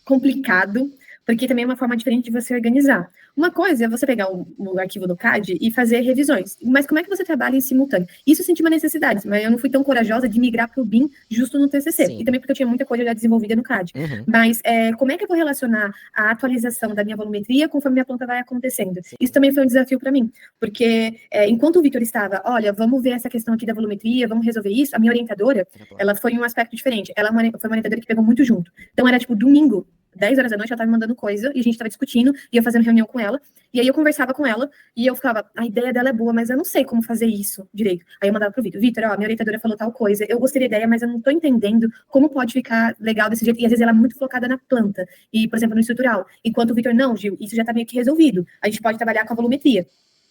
complicado, porque também é uma forma diferente de você organizar. Uma coisa é você pegar o arquivo do CAD e fazer revisões, mas como é que você trabalha em simultâneo? Isso eu senti uma necessidade, mas eu não fui tão corajosa de migrar para o BIM justo no TCC, Sim. E também porque eu tinha muita coisa já desenvolvida no CAD. Uhum. Mas como é que eu vou relacionar a atualização da minha volumetria conforme minha planta vai acontecendo? Sim. Isso também foi um desafio para mim, porque enquanto o Vitor estava, olha, vamos ver essa questão aqui da volumetria, vamos resolver isso, a minha orientadora, ela foi em um aspecto diferente. Ela foi uma orientadora que pegou muito junto. Então era tipo domingo, 10 horas da noite, ela estava me mandando coisa, e a gente estava discutindo, e eu fazendo reunião com ela, e aí eu conversava com ela, e eu ficava, a ideia dela é boa, mas eu não sei como fazer isso direito. Aí eu mandava pro Vitor, ó, minha orientadora falou tal coisa, eu gostei da ideia, mas eu não tô entendendo como pode ficar legal desse jeito, e às vezes ela é muito focada na planta, e, por exemplo, no estrutural, enquanto o Vitor, não, Gil, isso já tá meio que resolvido, a gente pode trabalhar com a volumetria.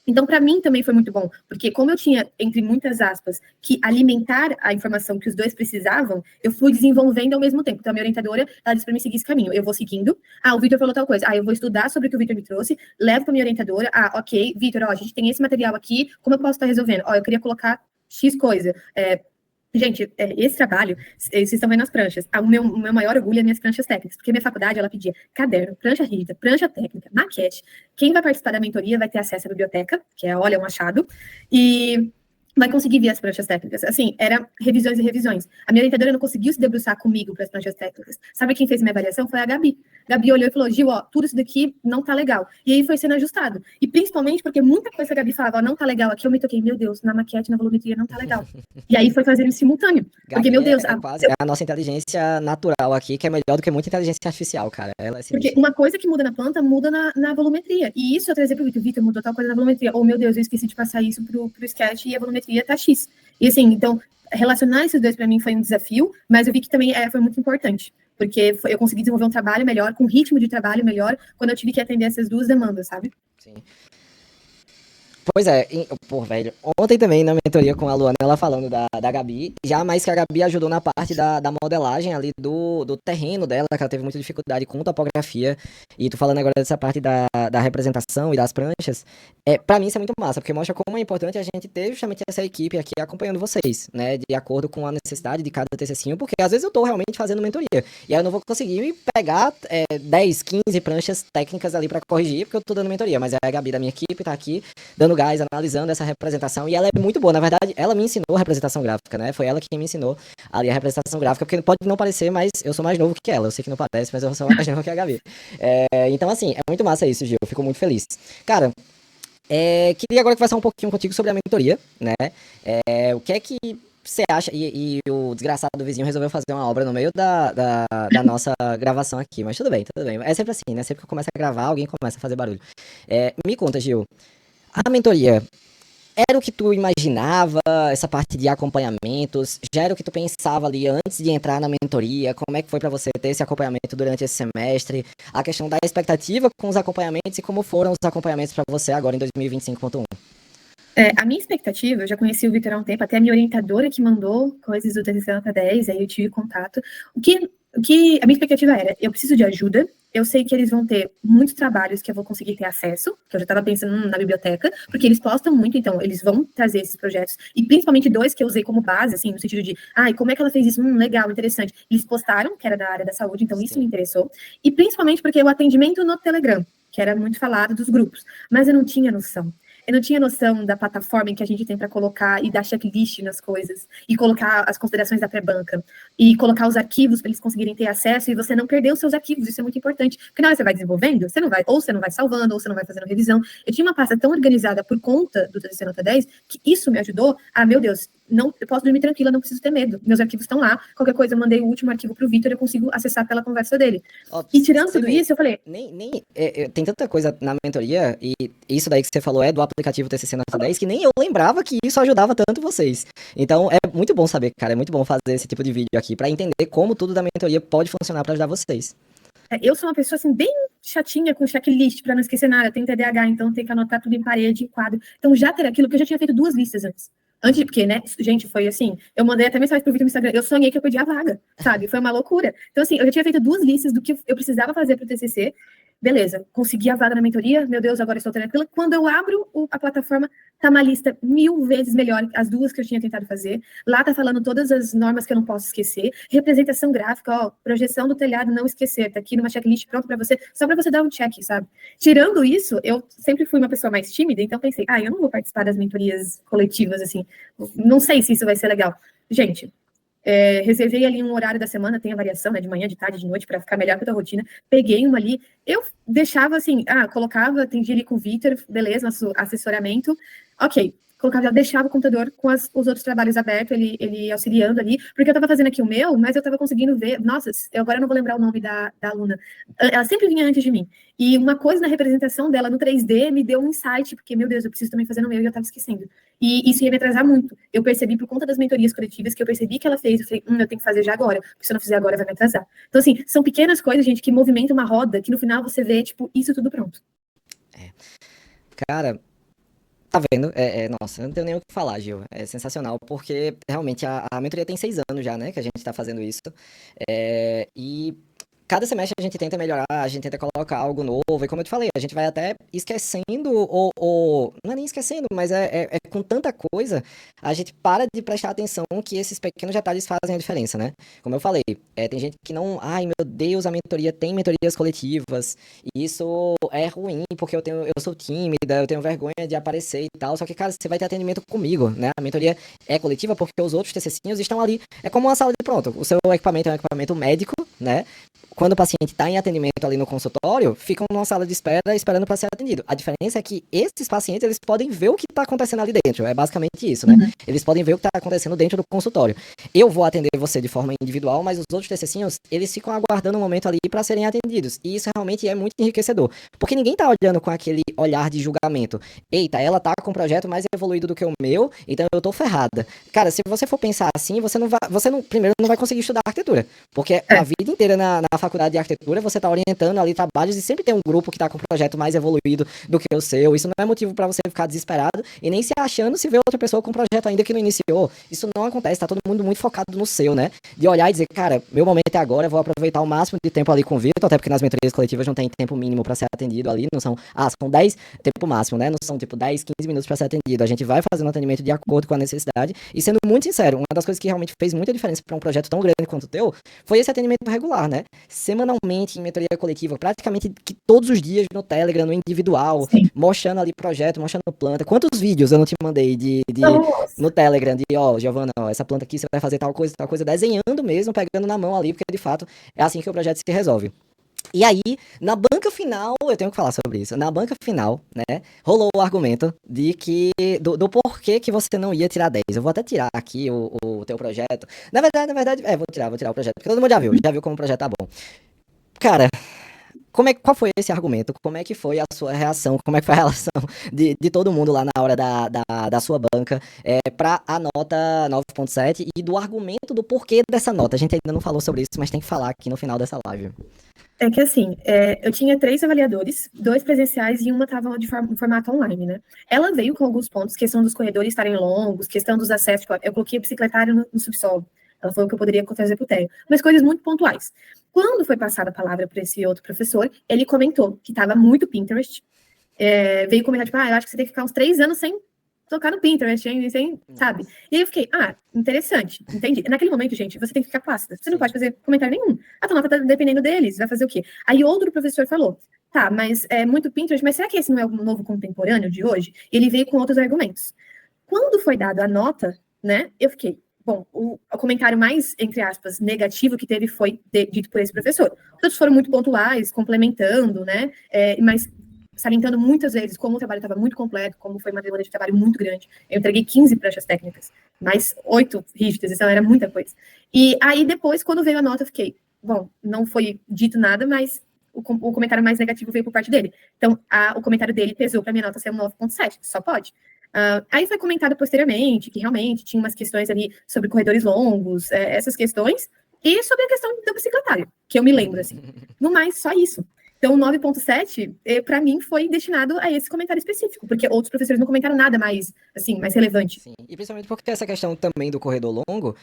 Então, para mim também foi muito bom, porque como eu tinha, entre muitas aspas, que alimentar a informação que os dois precisavam, eu fui desenvolvendo ao mesmo tempo. Então, a minha orientadora, ela disse para mim seguir esse caminho. Eu vou seguindo. O Vitor falou tal coisa. Eu vou estudar sobre o que o Vitor me trouxe, levo para minha orientadora. Ok, Vitor, a gente tem esse material aqui, como eu posso estar resolvendo? Eu queria colocar X coisa. Gente, esse trabalho, vocês estão vendo as pranchas. O meu maior orgulho é minhas pranchas técnicas, porque minha faculdade, ela pedia caderno, prancha rígida, prancha técnica, maquete. Quem vai participar da mentoria vai ter acesso à biblioteca, que é, olha, um achado, e vai conseguir ver as pranchas técnicas. Assim, era revisões e revisões. A minha orientadora não conseguiu se debruçar comigo para as pranchas técnicas. Sabe quem fez minha avaliação? Foi a Gabi. Gabi olhou e falou, Gil, tudo isso daqui não tá legal. E aí foi sendo ajustado. E principalmente porque muita coisa que a Gabi falava, não tá legal aqui, eu me toquei, meu Deus, na maquete, na volumetria, não tá legal. E aí foi fazendo em simultâneo. Gabi, porque, meu Deus... quase a nossa inteligência natural aqui, que é melhor do que muita inteligência artificial, cara. Ela é porque uma coisa que muda na planta, muda na volumetria. E isso eu trazer pro Vitor, mudou tal coisa na volumetria. Meu Deus, eu esqueci de passar isso pro sketch e a volumetria tá X. E assim, então, relacionar esses dois para mim foi um desafio, mas eu vi que também foi muito importante, porque eu consegui desenvolver um trabalho melhor, com ritmo de trabalho melhor, quando eu tive que atender essas duas demandas, sabe? Sim. Pois é, velho, ontem também na mentoria com a Luana, ela falando da Gabi, já mais que a Gabi ajudou na parte da modelagem ali do terreno dela, que ela teve muita dificuldade com topografia, e tu falando agora dessa parte da representação e das pranchas, pra mim isso é muito massa, porque mostra como é importante a gente ter justamente essa equipe aqui acompanhando vocês, né, de acordo com a necessidade de cada TCCinho, porque às vezes eu tô realmente fazendo mentoria, e aí eu não vou conseguir pegar 10, 15 pranchas técnicas ali pra corrigir, porque eu tô dando mentoria, mas a Gabi da minha equipe tá aqui, dando gás, analisando essa representação, e ela é muito boa, na verdade, ela me ensinou a representação gráfica, né, foi ela que me ensinou ali a representação gráfica, porque pode não parecer, mas eu sou mais novo que ela, eu sei que não parece, mas eu sou mais novo que a Gabi. Então, assim, é muito massa isso, Gil, eu fico muito feliz. Cara, queria agora conversar um pouquinho contigo sobre a mentoria, né, o que é que você acha, e o desgraçado do vizinho resolveu fazer uma obra no meio da nossa gravação aqui, mas tudo bem, é sempre assim, né, sempre que eu começo a gravar, alguém começa a fazer barulho. Me conta, Gil, a mentoria era o que tu imaginava, essa parte de acompanhamentos? Já era o que tu pensava ali antes de entrar na mentoria? Como é que foi para você ter esse acompanhamento durante esse semestre? A questão da expectativa com os acompanhamentos e como foram os acompanhamentos para você agora em 2025.1? A minha expectativa, eu já conheci o Vitor há um tempo, até a minha orientadora que mandou coisas do TCC Nota 10, aí eu tive contato. O que a minha expectativa era, eu preciso de ajuda, eu sei que eles vão ter muitos trabalhos que eu vou conseguir ter acesso, que eu já estava pensando na biblioteca, porque eles postam muito, então eles vão trazer esses projetos, e principalmente dois que eu usei como base, assim, no sentido de, como é que ela fez isso? Legal, interessante. Eles postaram, que era da área da saúde, então isso me interessou, e principalmente porque o atendimento no Telegram, que era muito falado dos grupos, mas eu não tinha noção. Eu não tinha noção da plataforma em que a gente tem para colocar e dar checklist nas coisas, e colocar as considerações da pré-banca, e colocar os arquivos para eles conseguirem ter acesso, e você não perder os seus arquivos, isso é muito importante, porque na hora que você vai desenvolvendo, você não vai salvando, ou você não vai fazendo revisão. Eu tinha uma pasta tão organizada por conta do TCC Nota 10, que isso me ajudou meu Deus, eu posso dormir tranquila, não preciso ter medo. Meus arquivos estão lá, qualquer coisa eu mandei o último arquivo pro Vitor, eu consigo acessar pela conversa dele. E tirando tudo isso, eu falei... Tem tanta coisa na mentoria, e isso daí que você falou do aplicativo TCC Nota 10, que nem eu lembrava que isso ajudava tanto vocês. Então é muito bom saber, cara, é muito bom fazer esse tipo de vídeo aqui, pra entender como tudo da mentoria pode funcionar pra ajudar vocês. Eu sou uma pessoa, assim, bem chatinha com checklist, pra não esquecer nada. Eu tenho TDAH, então tem que anotar tudo em parede, em quadro. Então já ter aquilo, porque eu já tinha feito 2 listas antes. Antes, porque, né, gente, foi assim, eu mandei até mensagem pro Vitor no Instagram, eu sonhei que eu perdi a vaga, sabe? Foi uma loucura. Então, assim, eu já tinha feito 2 listas do que eu precisava fazer pro TCC, beleza, consegui a vaga na mentoria, meu Deus, agora estou tranquila. Quando eu abro a plataforma, tá uma lista 1000 vezes melhor as 2 que eu tinha tentado fazer. Lá tá falando todas as normas que eu não posso esquecer. Representação gráfica, ó, projeção do telhado, não esquecer. Tá aqui numa checklist pronta para você, só para você dar um check, sabe? Tirando isso, eu sempre fui uma pessoa mais tímida, então pensei, eu não vou participar das mentorias coletivas, assim. Não sei se isso vai ser legal. Gente, reservei ali um horário da semana, tem a variação, né, de manhã, de tarde, de noite, para ficar melhor com a tua rotina. Peguei uma ali, eu deixava assim, colocava, atendia ali com o Vitor, beleza, nosso assessoramento, ok. Colocava, deixava o computador com os outros trabalhos abertos, ele auxiliando ali, porque eu estava fazendo aqui o meu, mas eu estava conseguindo ver, nossa, eu agora não vou lembrar o nome da aluna, ela sempre vinha antes de mim, e uma coisa na representação dela no 3D me deu um insight, porque, meu Deus, eu preciso também fazer no meu, e eu estava esquecendo. E isso ia me atrasar muito. Eu percebi por conta das mentorias coletivas que eu percebi que ela fez, eu falei, eu tenho que fazer já agora, porque se eu não fizer agora vai me atrasar. Então, assim, são pequenas coisas, gente, que movimentam uma roda, que no final você vê, tipo, isso tudo pronto. Cara, tá vendo? Nossa, eu não tenho nem o que falar, Gil. É sensacional, porque realmente a mentoria tem 6 anos já, né, que a gente tá fazendo isso. E cada semestre a gente tenta melhorar, a gente tenta colocar algo novo, e como eu te falei, a gente vai até esquecendo, ou não é nem esquecendo, mas é com tanta coisa, a gente para de prestar atenção que esses pequenos detalhes fazem a diferença, né? Como eu falei, tem gente que não, ai meu Deus, a mentoria tem mentorias coletivas, e isso é ruim, porque eu sou tímida, eu tenho vergonha de aparecer e tal, só que, cara, você vai ter atendimento comigo, né? A mentoria é coletiva porque os outros TCCinhos estão ali, é como uma sala de pronto, o seu equipamento é um equipamento médico, né? Quando o paciente está em atendimento ali no consultório, ficam numa sala de espera esperando para ser atendido. A diferença é que esses pacientes, eles podem ver o que está acontecendo ali dentro. É basicamente isso, né? Uhum. Eles podem ver o que está acontecendo dentro do consultório. Eu vou atender você de forma individual, mas os outros TCCinhos, eles ficam aguardando um momento ali para serem atendidos. E isso realmente é muito enriquecedor. Porque ninguém tá olhando com aquele olhar de julgamento. Eita, ela tá com um projeto mais evoluído do que o meu, então eu tô ferrada. Cara, se você for pensar assim, primeiro não vai conseguir estudar arquitetura. Porque a vida inteira na faculdade de arquitetura, você tá orientando ali trabalhos e sempre tem um grupo que tá com um projeto mais evoluído do que o seu. Isso não é motivo para você ficar desesperado e nem se achando se vê outra pessoa com um projeto ainda que não iniciou. Isso não acontece, tá todo mundo muito focado no seu, né? De olhar e dizer, cara, meu momento é agora, eu vou aproveitar o máximo de tempo ali com o Vitor, até porque nas mentorias coletivas não tem tempo mínimo para ser atendido ali, não são, são 10, tempo máximo, né? Não são tipo 10, 15 minutos para ser atendido. A gente vai fazendo atendimento de acordo com a necessidade e sendo muito sincero, uma das coisas que realmente fez muita diferença para um projeto tão grande quanto o teu foi esse atendimento regular, né? Semanalmente em mentoria coletiva, praticamente que todos os dias no Telegram, no individual, Sim. mostrando ali projeto, mostrando planta. Quantos vídeos eu não te mandei Nossa. no Telegram de, Giovana, essa planta aqui você vai fazer tal coisa, desenhando mesmo, pegando na mão ali, porque de fato é assim que o projeto se resolve. E aí, na banca final, eu tenho que falar sobre isso. Na banca final, né, rolou o argumento de que do porquê que você não ia tirar 10. Eu vou até tirar aqui o teu projeto. Na verdade, vou tirar o projeto, porque todo mundo já viu como o projeto tá bom. Cara, qual foi esse argumento? Como é que foi a sua reação? Como é que foi a relação de todo mundo lá na hora da sua banca para a nota 9.7 e do argumento do porquê dessa nota? A gente ainda não falou sobre isso, mas tem que falar aqui no final dessa live. É que assim, eu tinha 3 avaliadores, 2 presenciais e uma estava em formato online, né? Ela veio com alguns pontos, questão dos corredores estarem longos, questão dos acessos, tipo, eu coloquei bicicletário no subsolo. Ela falou que eu poderia fazer pro térreo, mas coisas muito pontuais. Quando foi passada a palavra para esse outro professor, ele comentou que estava muito Pinterest, veio comentar, tipo, eu acho que você tem que ficar uns 3 anos sem tocar no Pinterest, sem, sabe? E aí eu fiquei, interessante, entendi. Naquele momento, gente, você tem que ficar plácida. Você não pode fazer comentário nenhum. A tua nota tá dependendo deles, vai fazer o quê? Aí outro professor falou, tá, mas é muito Pinterest, mas será que esse não é o novo contemporâneo de hoje? E ele veio com outros argumentos. Quando foi dada a nota, né, eu fiquei, bom, o comentário mais, entre aspas, negativo que teve foi dito por esse professor. Todos foram muito pontuais, complementando, né, mas salientando muitas vezes como o trabalho estava muito completo, como foi uma demanda de trabalho muito grande. Eu entreguei 15 pranchas técnicas, mais 8 rígidas, então era muita coisa. E aí depois, quando veio a nota, eu fiquei, bom, não foi dito nada, mas o comentário mais negativo veio por parte dele. Então, o comentário dele pesou para minha nota ser um 9.7, só pode. Aí foi comentado posteriormente que realmente tinha umas questões ali sobre corredores longos, essas questões, e sobre a questão do bicicletário, que eu me lembro, assim. No mais, só isso. Então, o 9.7, para mim, foi destinado a esse comentário específico, porque outros professores não comentaram nada mais, assim, mais relevante. Sim, e principalmente porque essa questão também do corredor longo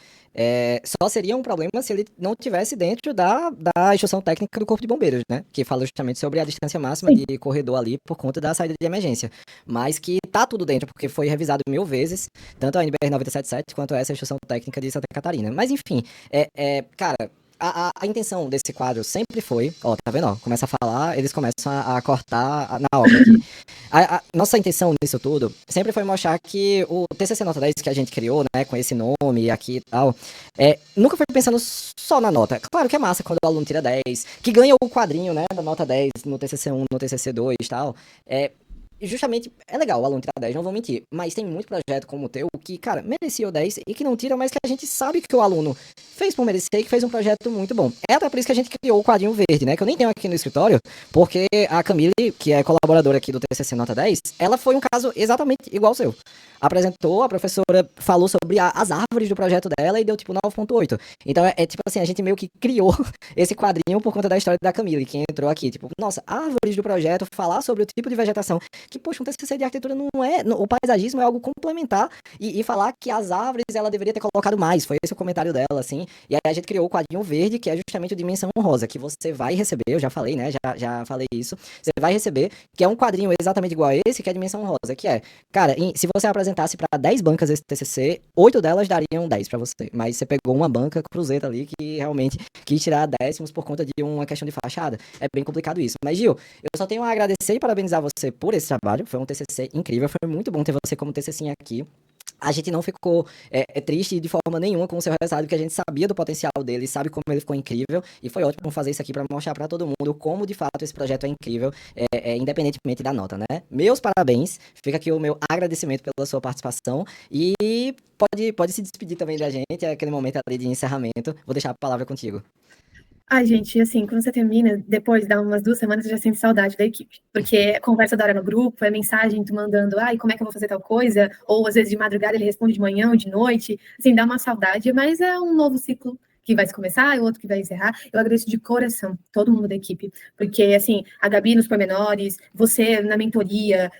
só seria um problema se ele não tivesse dentro da instrução técnica do Corpo de Bombeiros, né? Que fala justamente sobre a distância máxima Sim. de corredor ali por conta da saída de emergência. Mas que tá tudo dentro, porque foi revisado 1000 vezes, tanto a NBR 977 quanto essa instrução técnica de Santa Catarina. Mas enfim, cara, a intenção desse quadro sempre foi, ó, tá vendo? Ó, começa a falar, eles começam a cortar na obra aqui. Nossa intenção nisso tudo sempre foi mostrar que o TCC Nota 10 que a gente criou, né, com esse nome aqui e tal, nunca foi pensando só na nota. Claro que é massa quando o aluno tira 10, que ganha o quadrinho, né, da nota 10 no TCC 1, no TCC 2 e tal. E justamente, é legal o aluno tirar 10, não vou mentir, mas tem muito projeto como o teu que, cara, merecia o 10 e que não tira, mas que a gente sabe que o aluno fez por merecer e que fez um projeto muito bom. É até por isso que a gente criou o quadrinho verde, né, que eu nem tenho aqui no escritório, porque a Camille, que é colaboradora aqui do TCC Nota 10, ela foi um caso exatamente igual ao seu. Apresentou, a professora falou sobre as árvores do projeto dela e deu tipo 9.8. Então tipo assim, a gente meio que criou esse quadrinho por conta da história da Camille, que entrou aqui, tipo, nossa, árvores do projeto, falar sobre o tipo de vegetação, que, poxa, um TCC de arquitetura não é, o paisagismo é algo complementar, e falar que as árvores ela deveria ter colocado mais, foi esse o comentário dela, assim, e aí a gente criou o quadrinho verde, que é justamente o Dimensão Rosa, que você vai receber, eu já falei, né, já falei isso, você vai receber, que é um quadrinho exatamente igual a esse, que é a Dimensão Rosa, que é, cara, se você apresentasse para 10 bancas esse TCC, 8 delas dariam 10 para você, mas você pegou uma banca cruzeta ali que realmente quis tirar décimos por conta de uma questão de fachada, é bem complicado isso, mas Gil, eu só tenho a agradecer e parabenizar você por esse trabalho, foi um TCC incrível, foi muito bom ter você como TCC aqui. A gente não ficou triste de forma nenhuma com o seu resultado, porque a gente sabia do potencial dele, sabe como ele ficou incrível, e foi ótimo fazer isso aqui para mostrar para todo mundo como de fato esse projeto é incrível, independentemente da nota, né? Meus parabéns, fica aqui o meu agradecimento pela sua participação, e pode se despedir também da gente, é aquele momento ali de encerramento, vou deixar a palavra contigo. Ai, gente, assim, quando você termina, depois dá umas 2 semanas, você já sente saudade da equipe. Porque é conversa da hora no grupo, é mensagem tu mandando, ai, como é que eu vou fazer tal coisa? Ou às vezes de madrugada ele responde de manhã ou de noite. Assim, dá uma saudade, mas é um novo ciclo que vai se começar e o outro que vai encerrar. Eu agradeço de coração todo mundo da equipe, porque, assim, a Gabi nos pormenores, você na mentoria,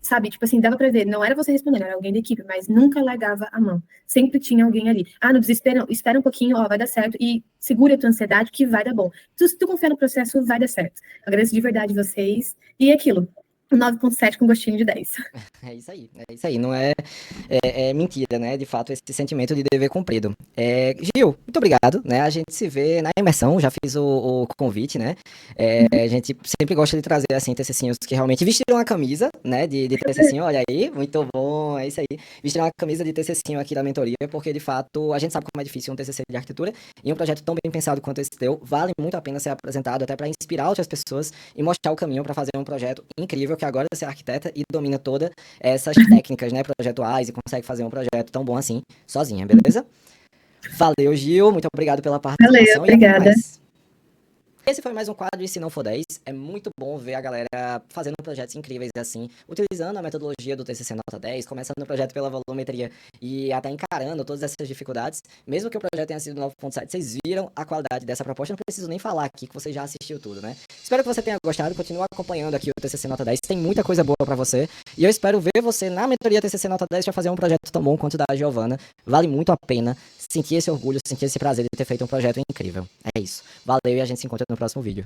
sabe, tipo assim, dava pra ver, não era você respondendo, era alguém da equipe, mas nunca largava a mão. Sempre tinha alguém ali. Ah, no desespero, espera um pouquinho, ó, vai dar certo, e segura a tua ansiedade que vai dar bom. Se tu confiar no processo, vai dar certo. Agradeço de verdade vocês, e é aquilo. 9.7 com gostinho de 10. É isso aí, não é mentira, né? De fato, esse sentimento de dever cumprido. Gil, muito obrigado, né? A gente se vê na imersão, já fiz o convite, né? A gente sempre gosta de trazer, assim, TCCinhos que realmente vestiram a camisa, né? De TCCinho, olha aí, muito bom, é isso aí. Vestiram a camisa de TCCinho aqui da mentoria, porque, de fato, a gente sabe como é difícil um TCC de arquitetura, e um projeto tão bem pensado quanto esse teu, vale muito a pena ser apresentado, até para inspirar outras pessoas e mostrar o caminho para fazer um projeto incrível, que agora você é arquiteta e domina todas essas técnicas, né, projetuais, e consegue fazer um projeto tão bom assim, sozinha, beleza? Valeu, Gil, muito obrigado pela Valeu, participação e até obrigada. mais. Esse foi mais um quadro de Se Não For 10. É muito bom ver a galera fazendo projetos incríveis assim, utilizando a metodologia do TCC Nota 10, começando o projeto pela volumetria e até encarando todas essas dificuldades. Mesmo que o projeto tenha sido 9.7, vocês viram a qualidade dessa proposta, não preciso nem falar aqui que você já assistiu tudo, né? Espero que você tenha gostado, continue acompanhando aqui o TCC Nota 10, tem muita coisa boa pra você, e eu espero ver você na mentoria TCC Nota 10 para fazer um projeto tão bom quanto o da Giovana. Vale muito a pena sentir esse orgulho, sentir esse prazer de ter feito um projeto incrível. É isso. Valeu e a gente se encontra no próximo vídeo.